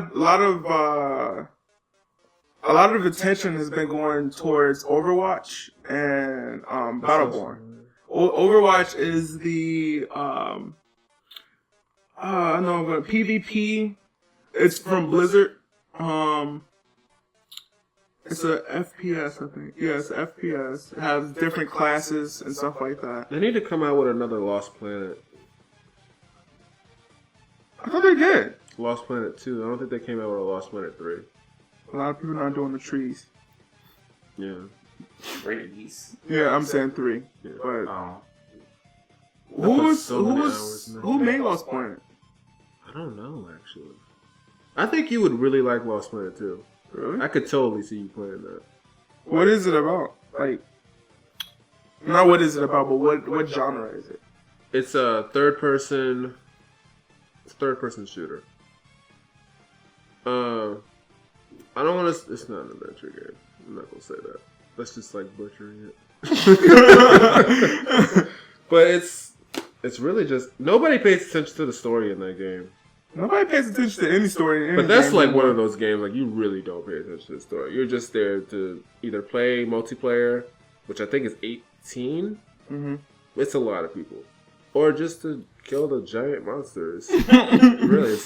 of attention has been going towards Overwatch and Battleborn. Overwatch is the but PvP. It's from Blizzard. It's a FPS, I think. Yeah, it's a FPS. It has different classes and stuff like that. They need to come out with another Lost Planet. I thought they did. Lost Planet 2. I don't think they came out with a Lost Planet 3. A lot of people not doing the trees. Yeah. Trees. Yeah, I'm saying 3. Yeah. But Oh. who made Lost Planet? I don't know, actually. I think you would really like Lost Planet 2. Really? I could totally see you playing that. What is it about? Like, not what is it about, but what genre is it? It's a third-person shooter. I don't want to. It's not an adventure game. I'm not gonna say that. That's just like butchering it. But it's really just nobody pays attention to the story in that game. Nobody pays attention to any story. In any But that's game like anymore. one of those games like you really don't pay attention to the story. You're just there to either play multiplayer, which I think is 18. Mm-hmm. It's a lot of people, or just to kill the giant monsters. Really,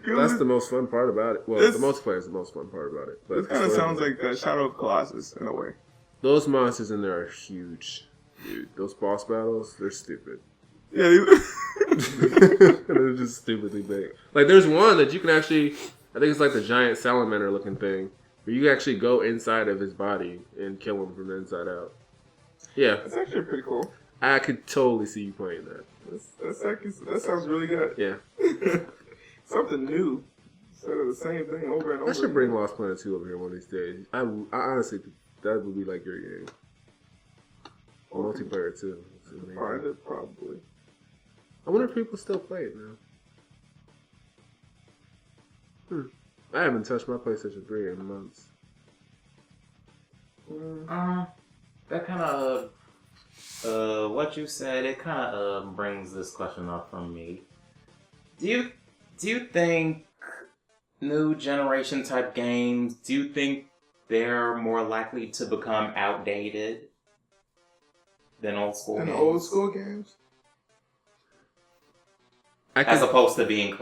that's the most fun part about it. Well, the multiplayer is the most fun part about it. But This kind of sounds like Shadow of Colossus in a way. those monsters in there are huge, dude. Those boss battles, they're stupid. Yeah. They're just stupidly big. Like there's one that you can actually, I think it's like the giant salamander looking thing, where you can actually go inside of his body and kill him from the inside out. Yeah, That's actually pretty cool. I could totally see you playing that. That sounds really good. Yeah. Something new. Instead of the same thing over and over. I should bring Lost Planet 2 over here one of these days. I honestly think that would be like your game. Multiplayer too. Find it, probably. I wonder if people still play it now. I haven't touched my PlayStation 3 in months. That kind of what you said. It kind of brings this question up from me. Do you think new generation type games? Do you think they're more likely to become outdated than old school games? Old school games? As opposed to being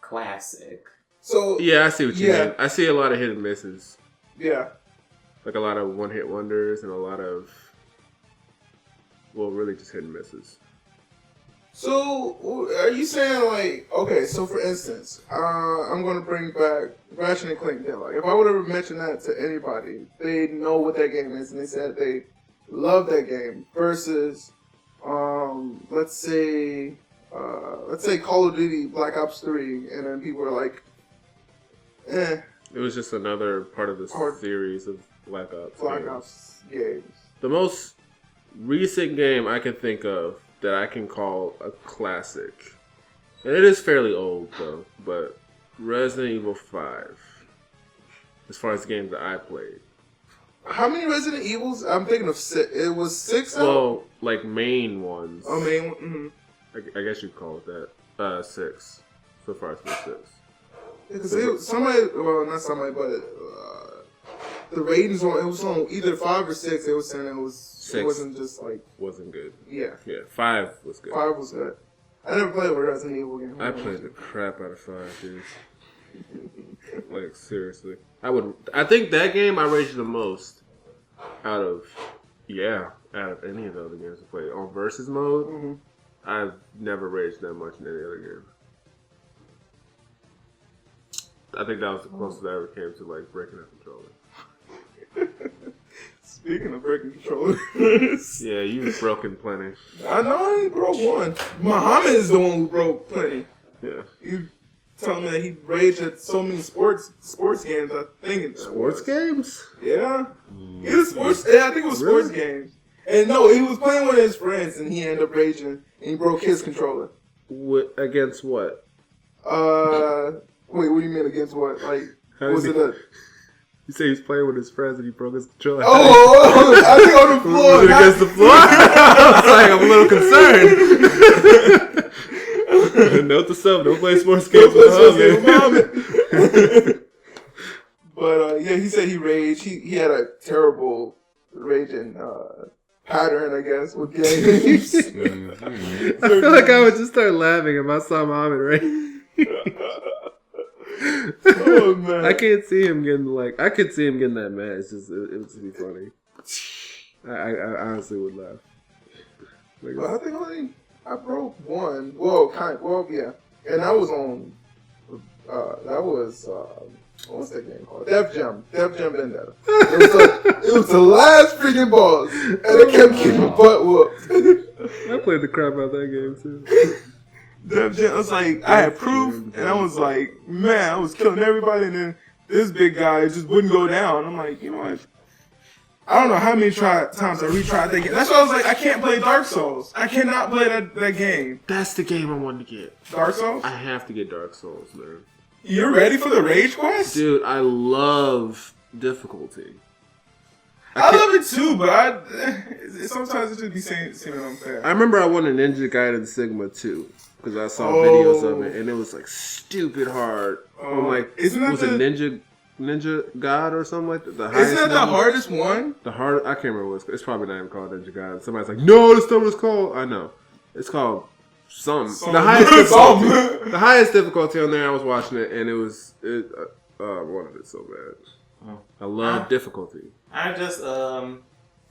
classic. So yeah, I see what you mean. I see a lot of hit and misses. Yeah. Like a lot of one-hit wonders and a lot of Well, really just hit and misses. So, are you saying like, okay, so for instance, I'm going to bring back Ratchet and Clank Deadlock. If I would have mentioned that to anybody, they know what that game is and they said they love that game versus, let's say Call of Duty Black Ops 3 and then people are like, eh. It was just another part of the series of Black Ops. Ops games. The most recent game I can think of that I can call a classic, and it is fairly old though, but Resident Evil 5, as far as the games that I played. How many Resident Evils? I'm thinking of 6. It was 6 out? Well, like main ones. Oh, main one? Mm-hmm. I guess you'd call it that. 6. So far it's been 6. Because not somebody, but the ratings on, it was on either 5 or 6. They were saying it was 6. It wasn't just like... Wasn't good. Yeah. Yeah, 5 was good. 5 was good. I never played a Resident Evil game. I played the crap out of 5, dude. Like, seriously. I think that game I raged the most out of any of the other games I played. On versus mode, Mm-hmm. I've never raged that much in any other game. I think that was the closest I ever came to, like, breaking a controller. Speaking of breaking controllers. Yeah, you've broken plenty. I know I ain't broke one. Muhammad is the one who broke plenty. Yeah. You tell me that he raged at so many sports games. I think it's Sports games? Yeah. He was sports. Yeah, I think it was sports games. And no, he was playing with his friends, and he ended up raging, and he broke his controller. Against what? Wait, what do you mean against what? Like, was it a... You say he's playing with his friends and he broke his controller. Oh, I think on the floor. Was it against the floor? I was like, I'm a little concerned. Note to self, don't play sports games with Muhammad. But yeah, he said he raged. He had a terrible raging pattern, I guess, with games. I feel like I would just start laughing if I saw Muhammad rage. Oh man, I can't see him getting I could see him getting that mad. It's just it would be funny. I honestly would laugh. But I think I broke one. Well, yeah, and that was on. What's that game called? Def Jam Vendetta. It was the last freaking boss, and it kept getting butt whooped. I played the crap out of that game too. Def Jam, I was like, I had proof, and I was like, man, I was killing everybody, and then this big guy just wouldn't go down. I'm like, you know what? I don't know how many times I retried that game. That's why I was like, I can't play Dark Souls. I cannot play that game. That's the game I wanted to get. Dark Souls? I have to get Dark Souls, man. You're ready for the Rage Quest? Dude, I love difficulty. I love it too, but sometimes it just be seeming unfair. I remember I won a Ninja Gaiden Sigma 2 because I saw videos of it, and it was like stupid hard. I'm like, isn't that Ninja God or something like that? Isn't that the hardest one? I can't remember what it's probably not even called Ninja God. Somebody's like, no, that's not what it's called. I know. It's called the highest difficulty on there. I was watching it, and I wanted it so bad. I love difficulty. I just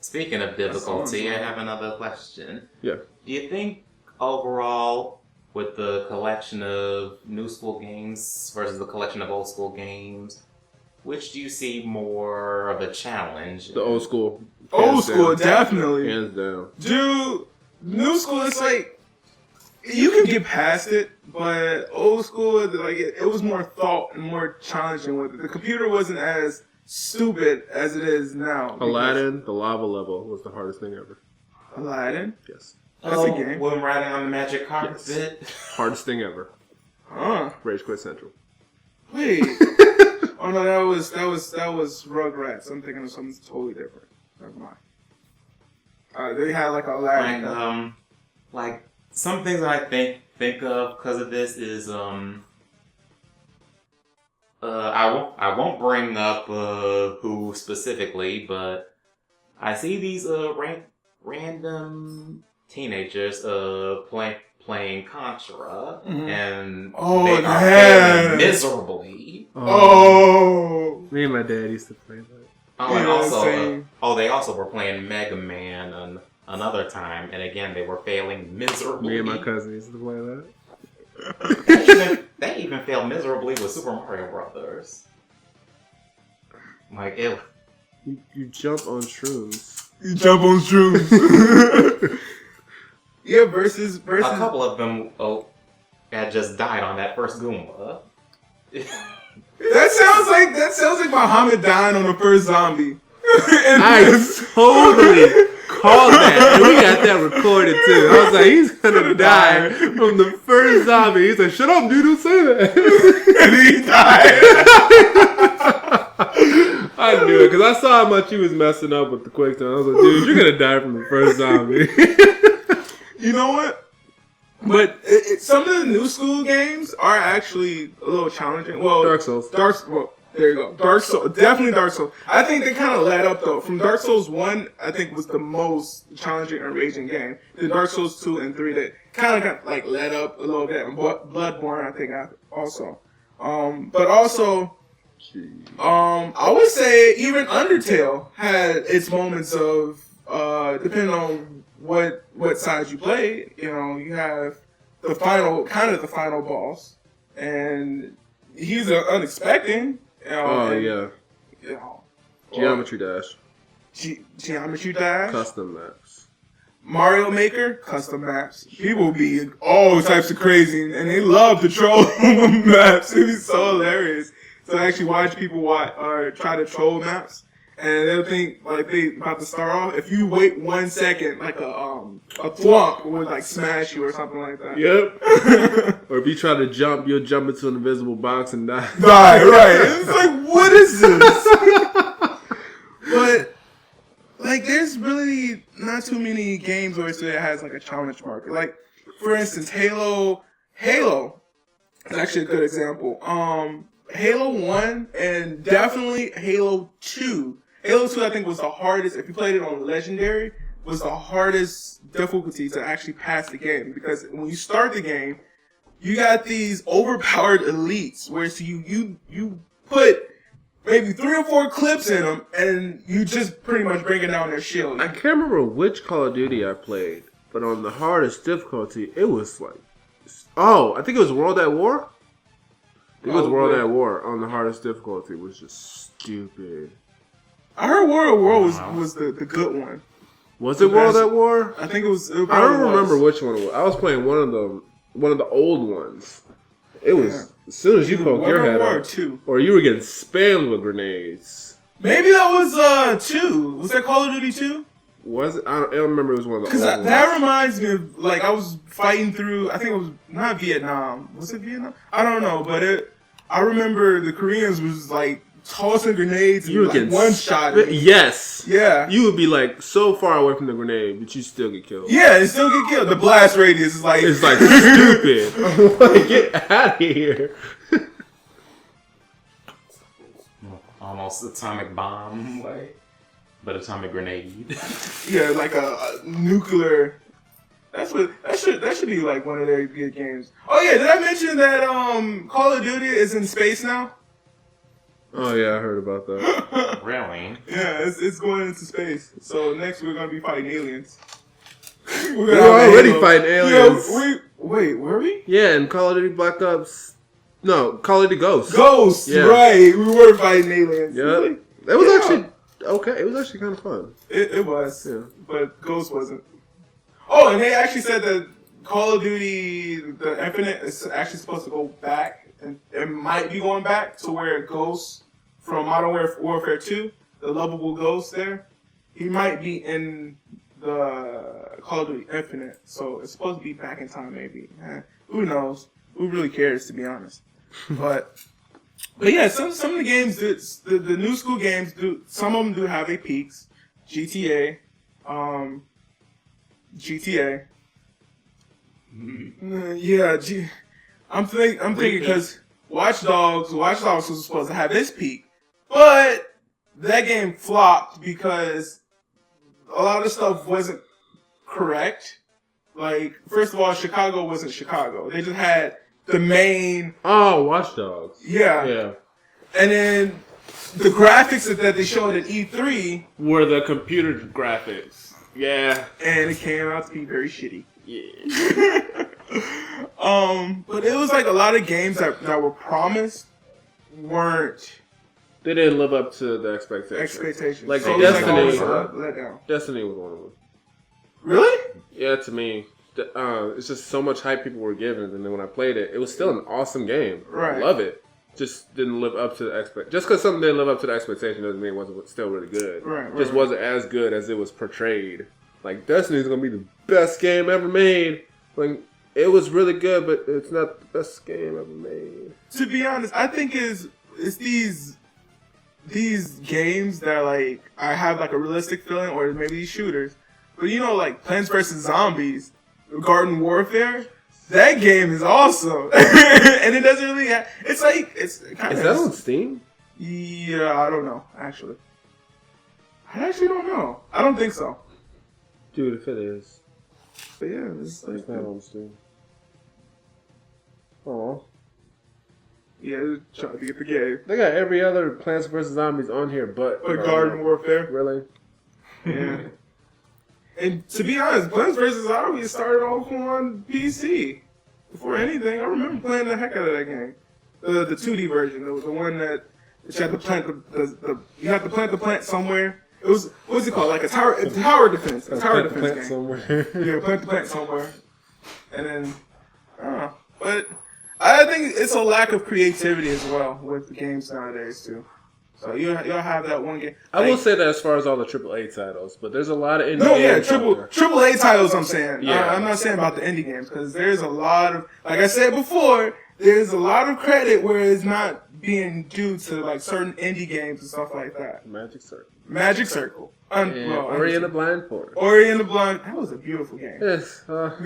speaking of difficulty, I have another question. Yeah. Do you think overall, with the collection of new school games versus the collection of old school games, which do you see more of a challenge? The old school. Old school, definitely. Hands down. Dude, new school, it's like, you can get past it, but old school, like it was more thought and more challenging with it. The computer wasn't as stupid as it is now. Aladdin, the lava level was the hardest thing ever. Aladdin? Yes. That's a game. When riding on the magic carpet. Yes. Hardest thing ever. Huh. Rage Quit Central. Wait. Oh no, that was Rugrats. I'm thinking of something totally different. Never mind. They had like Aladdin. Like some things that I think of because of this is I won't bring up who specifically, but I see these random teenagers playing Contra, and they are failing miserably. Me and my dad used to play that. Oh, and also, they also were playing Mega Man another time, and again they were failing miserably. Me and my cousin used to play that. They even failed miserably with Super Mario Brothers. Like it. You jump on shrooms. You jump on shrooms. Yeah, versus. A couple of them had just died on that first Goomba. That sounds like Muhammad dying on the first zombie. I totally called that, and we got that recorded too. I was like, he's gonna die from the first zombie. He's like, shut up, dude, don't say that. And he died. I knew it, because I saw how much he was messing up with the quick time. I was like, dude, you're gonna die from the first zombie. You know what? But some of the new school games are actually a little challenging. Well, Dark Souls. There you go. Dark Souls. Definitely Dark Souls. I think they kind of let up, though. From Dark Souls 1, I think was the most challenging and raging game. Then Dark Souls 2 and 3, they kind of got, like, let up a little bit. And Bloodborne, I think, also. But also, I would say even Undertale had its moments of, depending on what side you play, you know, you have the final boss. And he's unexpected. Yeah. You know, Geometry Dash. Geometry Dash. Custom maps. Mario Maker, custom maps. People be all types of crazy, and they love to troll maps. It'd be so hilarious to actually watch people try to troll maps. And they'll think like they about to start off. If you wait 1 second, like a thwomp would like smash you or something like that. Yep. Or if you try to jump, you'll jump into an invisible box and die. Right. It's like, what is this? But like, there's really not too many games where it has like a challenge marker. Like, for instance, Halo is actually a good example. Halo 1 and definitely Halo 2. Halo 2, I think, was the hardest, if you played it on Legendary, was the hardest difficulty to actually pass the game. Because when you start the game, you got these overpowered elites, where so you put maybe 3 or 4 clips in them, and you just pretty much bringing down their shield. I can't remember which Call of Duty I played, but on the hardest difficulty, it was like... I think it was World at War? It was World at War on the hardest difficulty. It was just stupid. I heard World at War was the good one. Was it World at War? I think it was. I don't remember which one it was. I was playing one of the old ones. It was as soon as you poked your head up, or you were getting spammed with grenades. Maybe that was 2. Was that Call of Duty 2? Was it? I don't remember. It was one of the old ones. That reminds me of, like, I was fighting through. I think it was not Vietnam. Was it Vietnam? I don't know, but I remember the Koreans was like tossing grenades and like one shot. Yes. Yeah. You would be like so far away from the grenade, but you still get killed. Yeah, and still get killed. The blast radius is like stupid. Like, get out of here. Almost atomic bomb, but atomic grenade. Yeah, like a nuclear. That should be like one of their good games. Oh yeah, did I mention that Call of Duty is in space now? Oh yeah, I heard about that. Really? Yeah, it's going into space. So next we're gonna be fighting aliens. We're already fighting aliens. Yeah, wait, were we? Yeah, in Call of Duty Black Ops. No, Call of Duty Ghosts. Ghosts, yeah. Right? We were fighting aliens. Yeah, really? It was actually okay. It was actually kind of fun. It was. Yeah, but Ghost wasn't. Oh, and they actually said that Call of Duty, the Infinite, is actually supposed to go back, and it might be going back to where it goes from Modern Warfare 2, the lovable Ghost there. He might be in the Call of Duty Infinite, so it's supposed to be back in time maybe. Who knows? Who really cares, to be honest? But yeah, some of the games, the new school games, some of them do have a peaks. GTA. Yeah, I'm thinking because Watch Dogs was supposed to have this peak, but that game flopped because a lot of stuff wasn't correct. Like, first of all, Chicago wasn't Chicago. They just had the main... Oh, Watch Dogs. Yeah. And then the graphics that they showed at E3... were the computer graphics. Yeah. And it came out to be very shitty. Yeah. But it was like a lot of games that were promised weren't They didn't live up to the expectations. Like so Destiny. It was like let down. Destiny was one of them. Really? Yeah, to me. It's just so much hype people were given, and then when I played it, it was still an awesome game. Right. I love it. Just didn't live up to the Just because something didn't live up to the expectation doesn't mean it wasn't still really good. Right. Just wasn't as good as it was portrayed. Like, Destiny's gonna be the best game ever made. Like, it was really good, but it's not the best game ever made. To be honest, I think it's these games that like I have like a realistic feeling, or maybe these shooters. But you know, like Plants vs Zombies, Garden Warfare. That game is awesome, and it doesn't really. It's like it's kind of. Is that on Steam? Yeah, I don't know. Actually, I actually don't know. I don't think so. Dude, if it is, But yeah, it's like it's not on Steam. Oh, yeah, trying to get the game. they got every other Plants vs Zombies on here, but Garden Warfare. Really? Yeah. And to be honest, Plants vs. Zombies started off on PC. Before anything, I remember playing the heck out of that game. The 2D version, the one that you had to plant you had to plant the plant somewhere. It was, what was it called? Like a tower defense. A tower defense game. Somewhere. Yeah, plant the plant somewhere. And then, I don't know. But I think it's a lack of creativity as well with the games nowadays too. So you'll have that one game. I will say that as far as all the AAA titles, but there's a lot of indie games. Triple A titles. I'm saying. Yeah. I'm not saying about the indie games because there's a lot of, like I said before, there's a lot of credit where it's not being due to like certain indie games and stuff like that. Magic Circle. Magic Circle. Ori and the Blind Forest. Ori and the Blind. That was a beautiful game. Yes. Loved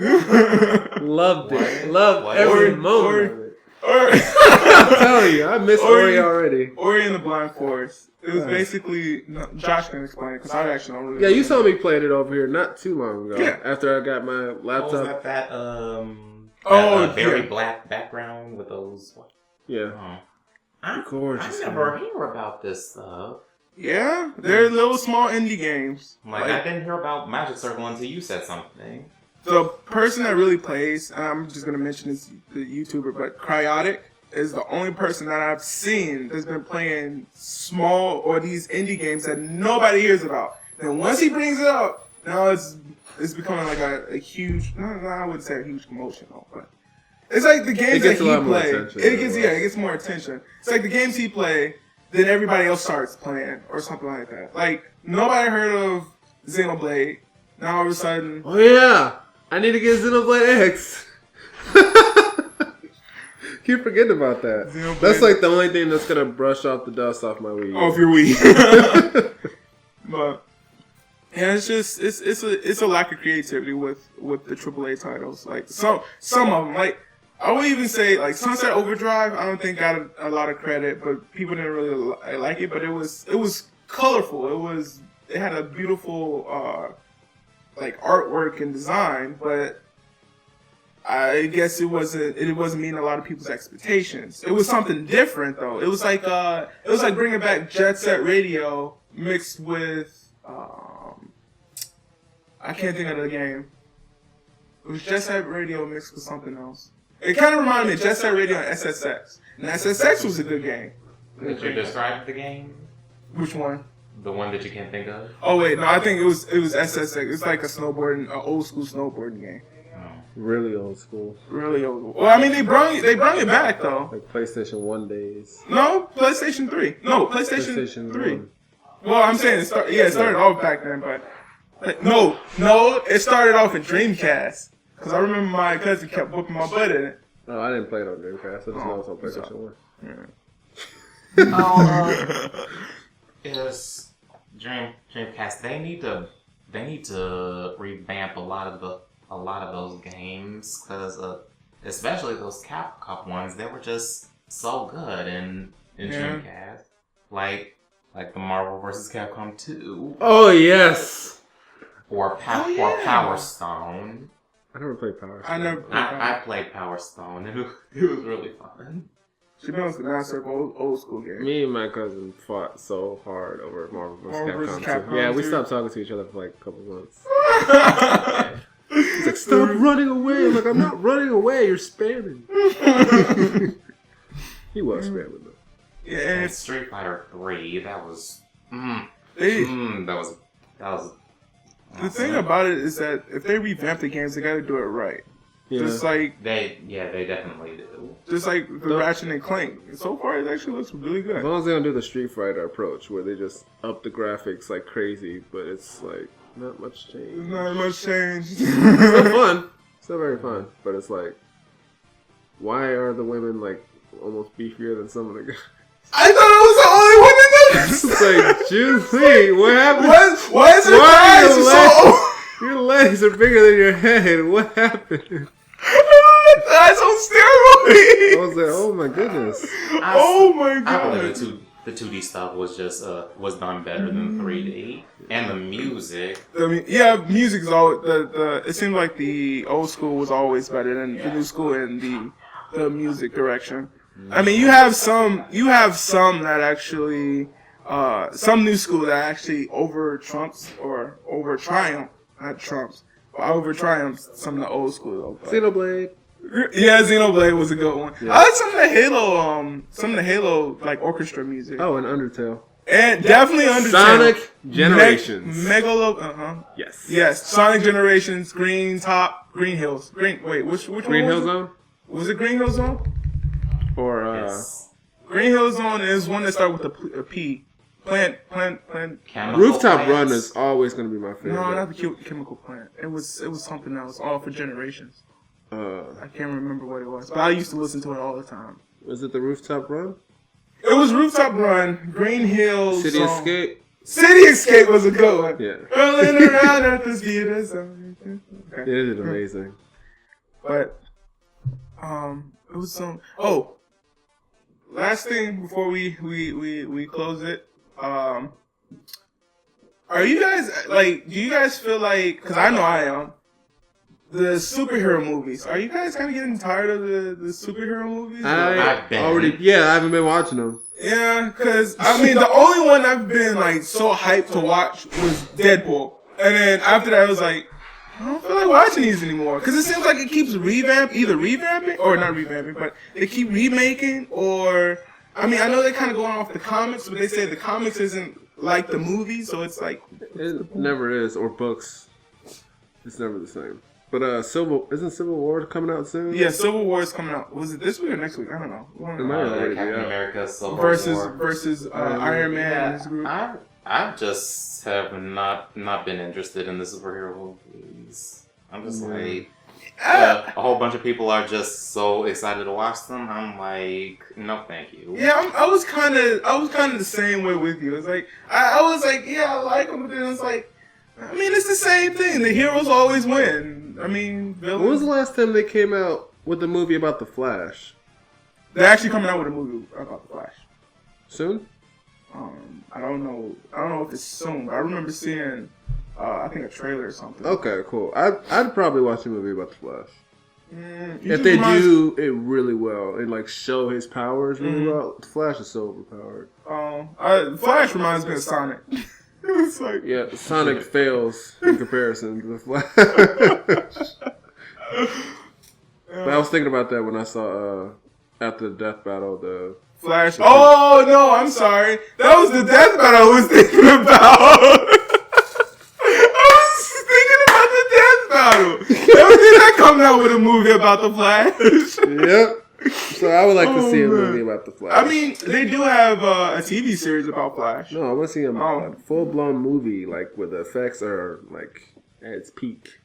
it. Loved every moment of it. I'm telling you, I miss Ori already. Ori and the Blind Forest. It was basically, Josh can explain it because I actually don't really. Yeah, you saw me playing it over here not too long ago. Yeah. After I got my laptop. Oh, was that very black background with those? Yeah. I Gorgeous. never hear about this stuff. Yeah, they're little small indie games. Like I didn't hear about Magic Circle until you said something. The person that really plays, and I'm just gonna mention this the YouTuber, but Cryotic is the only person that I've seen that's been playing small or these indie games that nobody hears about. And once he brings it up, now it's becoming like a huge. No, I wouldn't say a huge commotion, though, but it's like the games that he play. It gets more attention. It's like the games he play, then everybody else starts playing or something like that. Like nobody heard of Xenoblade. Now all of a sudden, Oh yeah, I need to get Xenoblade X. Keep forgetting about that. Xenoblade. That's like the only thing that's gonna brush off the dust off my Wii. off your Wii. But yeah, it's just it's a lack of creativity with the AAA titles. Like some of them, like I would even say like Sunset Overdrive. I don't think got a lot of credit, but people didn't really like it. But it was colorful. It had a beautiful like artwork and design, but I guess it wasn't meeting a lot of people's expectations. It was something different though. It was like bringing back Jet Set Radio mixed with I can't think of the game. It was Jet Set Radio mixed with something else. It kind of reminded me of Jet Set Radio and SSX. And SSX was a good game. Did you describe the game? Which one? The one that you can't think of? Oh wait, no, I think it was SSX. It's like an old school snowboarding game. Really old school. Really old. Well, I mean, they brought it back though. Like PlayStation 1 days. No, PlayStation 3. No, PlayStation 3. 1. Well, I'm saying it started off back then, but no, it started off in Dreamcast. Because I remember my cousin kept whooping my butt in it. No, I didn't play it on Dreamcast. I just know it's on PlayStation 1. Is Dreamcast? They need to revamp a lot of those games because especially those Capcom ones, they were just so good in Dreamcast. Like the Marvel vs. Capcom 2. Oh yes. Or Power Stone. I never played Power Stone. I played Power Stone. It was really fun. She knows the master of old school game. Me and my cousin fought so hard over Marvel vs. Marvel vs. Capcom 2. Capcom Yeah, we 2. stopped talking to each other for like a couple months. He's like, stop running away. I'm like, I'm not running away. You're spamming. He was spamming though. Yeah, And Street Fighter 3, that was. That was. The thing about it is that if they revamp the games, they got to do it right. Yeah. Just like They definitely do. Just like the Ratchet and Clank. So far, it actually looks really As good. long as they don't do the Street Fighter approach where they just up the graphics like crazy, but it's like not much change. There's not much change. Still fun. Still very fun. But it's like, why are the women like almost beefier than some of the guys? I thought I was the only one in It's like, Juicy, what happened? Why is it guys so... Your legs are bigger than your head. What happened? That's on steroids. I was like, oh my goodness. Oh my god. I believe the 2D stuff was just was done better than 3D, and the music. I mean, yeah, music's always it seemed like the old school was always better than the new school in the music direction. I mean, you have some that actually some new school that actually over triumphs some of the old school though. Xenoblade. Yeah, Xenoblade was a good one. Yeah. I like some of the Halo like orchestra music. Oh, and Undertale. And definitely Undertale. Sonic Generations. Yes, Sonic Generations, Green Hills. Which one? Green Hill was it? Zone? Was it Green Hill Zone? Or, Yes. Green Hill Zone is one that started with a P. Plant. Chemical Rooftop plants. Run is always going to be my favorite. No, not the chemical plant. It was something else, all for generations. I can't remember what it was, but I used to listen to it all the time. Was it the Rooftop Run? It was Rooftop Run, Green Hill City Zone. Escape? City Escape was a good one. Yeah. Rolling around at the speed of sound. Okay. It is amazing. But, it was some. Oh, last thing before we close it. Are you guys like? Do you guys feel like? Because I know I am. The superhero movies. Are you guys kind of getting tired of the superhero movies? I haven't been watching them. Yeah, because I mean, the only one I've been like so hyped to watch was Deadpool, and then after that, I was like, I don't feel like watching these anymore because it seems like it keeps revamping or not revamping, but they keep remaking. Or I mean, I know they're kind of going off the comics, but they say the comics isn't like the movie, so it's like It never is, or books. It's never the same. But isn't Civil War coming out soon? yeah, Civil War is coming out. Was it this week or next week? I don't know. It might already be Captain out. America Civil War. Versus Iron Man and his group. I just have not been interested in the superhero movies. I'm just like a whole bunch of people are just so excited to watch them. I'm like, no, thank you. Yeah, I was kind of the same way with you. It's like I was like, yeah, I like them, but then it's like, I mean, it's the same thing. The heroes always win. I mean, villains. When was the last time they came out with a movie about the Flash? They're actually coming out with a movie about the Flash. Soon? I don't know if it's soon, but I remember seeing, I think a trailer or something. Okay, cool. I'd probably watch a movie about the Flash. He If just they reminds- do it really well and like show his powers really well, the Flash is so overpowered. Flash reminds me of Sonic. It's like, Yeah, Sonic fails in comparison to the Flash. But I was thinking about that when I saw after the death battle the Flash. Oh no, I'm sorry. That was the death battle I was thinking about. I was thinking about the death battle. Never did I come out with a movie about the Flash. Yep. So I would like to see a movie about the Flash. I mean, they do have a TV series about Flash. No, I want to see a Oh. full blown movie like where the effects are like at its peak.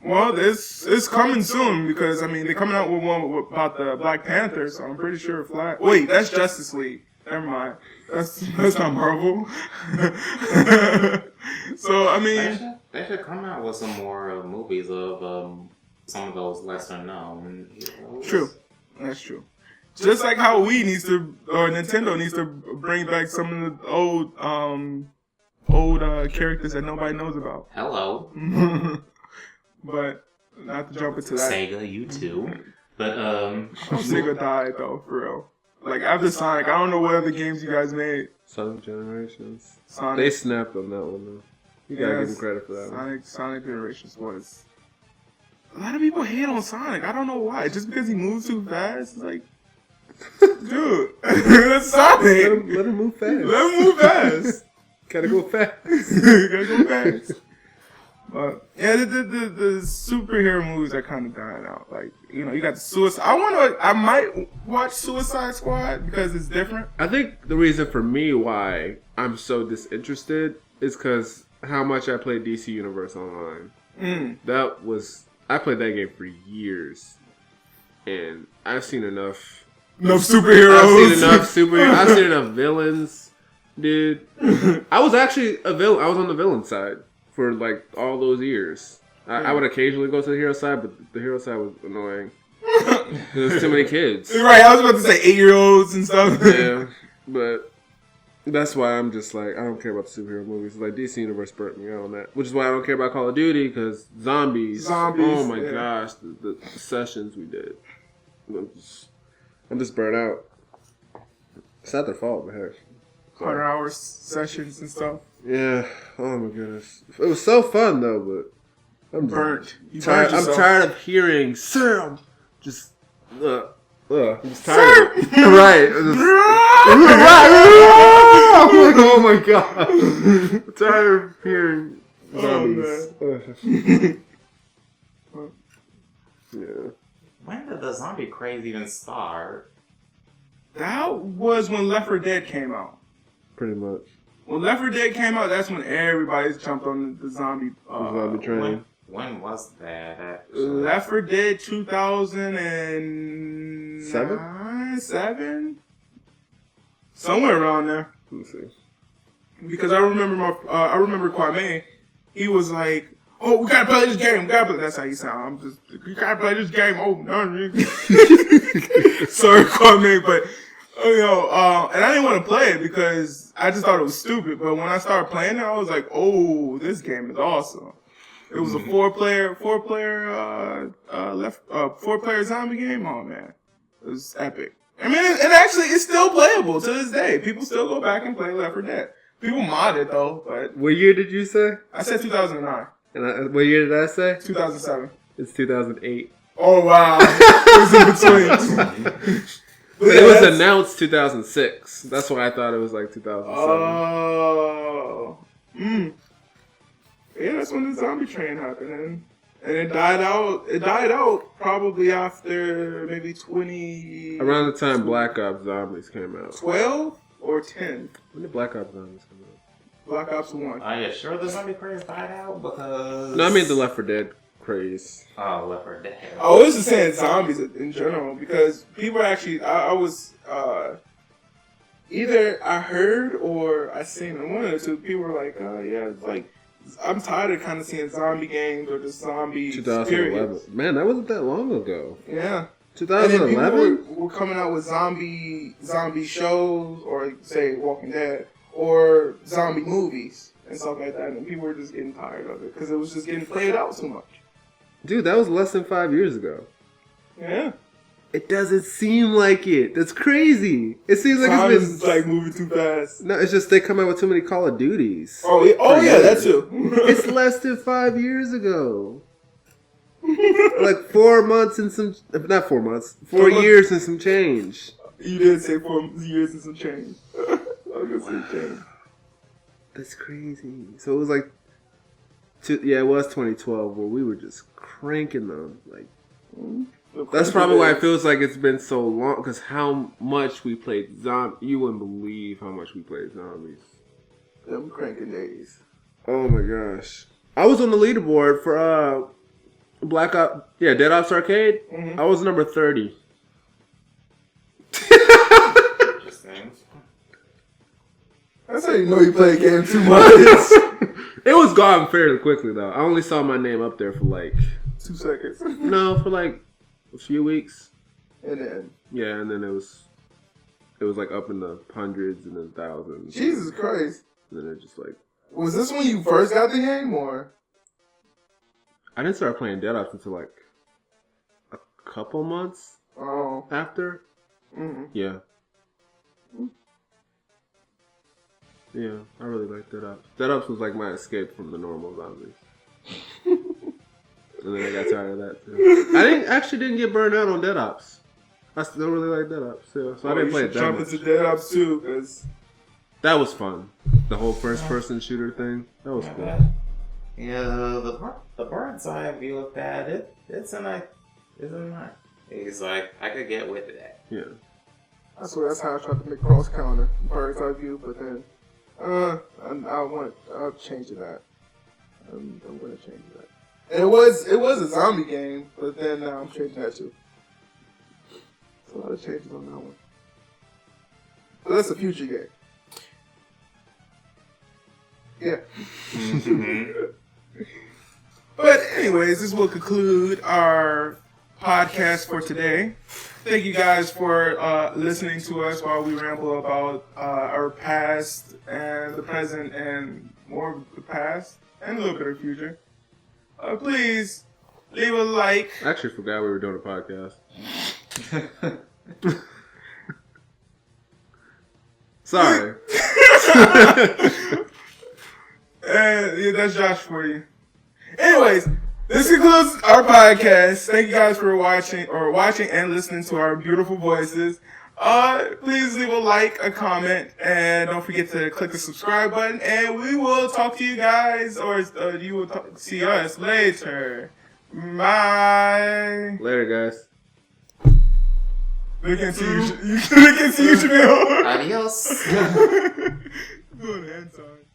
Well, it's coming soon because I mean they're coming out with one about the Black Panther, so I'm pretty sure Flash. Wait, that's Justice League. Never mind. That's not Marvel. So I mean, They should come out with some more movies of some of those lesser known heroes. true. That's true. Just like how Nintendo needs to bring back some of the old characters that nobody knows about. Hello, But not to jump into that. Sega, you too. But Sega died though, for real. Like after Sonic, I don't know what other games you guys made. Sonic Generations. Sonic. They snapped on that one though. You gotta give him credit for that one. Sonic Generations was. A lot of people hate on Sonic. I don't know why. Just because he moves too fast. It's like, dude, that's Sonic. Let him move fast. Let him move fast. Gotta go fast. Gotta go fast. But yeah, the superhero movies that kind of died out. Like, you know, you got the Suicide. I might watch Suicide Squad because it's different. I think the reason for me why I'm so disinterested is because how much I played DC Universe Online. I played that game for years, and I've seen enough superheroes. I've seen enough villains, dude. I was actually a villain. I was on the villain side for like all those years. I would occasionally go to the hero side, but the hero side was annoying. There's too many kids. Right, I was about to say 8-year-olds and stuff. Yeah, but that's why I'm just like, I don't care about the superhero movies. Like, DC Universe burnt me out on that. Which is why I don't care about Call of Duty, because zombies. Oh my gosh, the sessions we did. I'm just burnt out. It's not their fault, but heck. 100-hour sessions and stuff. Yeah. Oh my goodness. It was so fun though, but I'm burnt. Tired. I'm tired of hearing Sam. Just I'm just tired. Right. I'm like, oh my god. I'm tired of hearing zombies. Yeah. When did the zombie craze even start? That was when Left 4 Dead came out. Pretty much. When Left 4 Dead came out, that's when everybody's jumped on the zombie train. When was that? Left 4 Dead 2007? 7? Somewhere around there. Let me see. Because I remember Kwame. He was like, "Oh, we gotta play this game. That's how you sound. We gotta play this game. Oh, no. Sorry, Kwame, but and I didn't want to play it because I just thought it was stupid. But when I started playing it, I was like, "Oh, this game is awesome." It was a four-player zombie game. Oh man, it was epic. I mean, and actually, it's still playable to this day. People still go back and play Left 4 Dead. People mod it though, but what year did you say? I said 2009. And what year did I say? 2007. It's 2008. Oh wow, it was in between. But it was announced 2006. That's why I thought it was like 2007. Oh, yeah, that's when the zombie train happened, and it died out. It died out probably after maybe 20. Around the time Black Ops Zombies came out. 12 or 10. When did Black Ops Zombies come out? Black Ops 1. Are you sure the zombie craze died out? Because no, I mean the Left 4 Dead craze. Oh, Left 4 Dead. I was just saying zombies in general because people actually. I was either I heard or I seen it. One of the two. People were like, yeah, it's like. I'm tired of kind of seeing zombie games or just zombie 2011. periods. Man, that wasn't that long ago. Yeah. 2011? People were coming out with zombie shows or, say, Walking Dead or zombie movies and stuff like that. And people were just getting tired of it because it was just getting played out too much. Dude, that was less than 5 years ago. Yeah. It doesn't seem like it. That's crazy. It seems like it's been like moving too fast. No, it's just they come out with too many Call of Duties. Oh yeah, that too. It's less than 5 years ago. Like 4 months and some, not 4 months, 4 years and some change. You did say 4 years and some change. I was gonna say change. That's crazy. So it was like, it was 2012 where we were just cranking them like. That's probably why it feels like it's been so long, because how much we played zombies. You wouldn't believe how much we played zombies. Them cranking days. Oh my gosh. I was on the leaderboard for Black Ops, Dead Ops Arcade. Mm-hmm. I was number 30. Interesting. That's how you know you play a game too much. It was gone fairly quickly though. I only saw my name up there for like 2 seconds. No, for like a few weeks. And then and then it was like up in the hundreds and then thousands. Jesus Christ. And then it just like. Was this when you first got the game or? I didn't start playing Dead Ops until like a couple months after. Mm-hmm. Yeah. Yeah, I really like Dead Ops. Dead Ops was like my escape from the normal zombies. And then I got tired of that too. I didn't get burned out on Dead Ops. I still really like Dead Ops, so I didn't play it that jump much. into Dead Ops too, because That was fun. The whole first-person shooter thing. That was cool. Yeah, the bird's eye view of that, it's a nice. He's like, I could get with that. Yeah. that's how I tried to make cross counter bird's eye view, but then I'll change to that. I'm gonna change that. And it was a zombie game, but then now I'm changing that too. So a lot of changes on that one. But that's a future game. Yeah. But anyways, this will conclude our podcast for today. Thank you guys for listening to us while we ramble about our past and the present and more of the past and a little bit of the future. Please leave a like. I actually forgot we were doing a podcast. Sorry. And yeah, that's Josh for you. Anyways, this concludes our podcast. Thank you guys for watching and listening to our beautiful voices. Please leave a like, a comment, and don't forget to click the subscribe button. And we will talk to you guys, or you will see us later. Bye. Later, guys. They can see you. They can see you, Jamiel. Adios. Doing hand signs.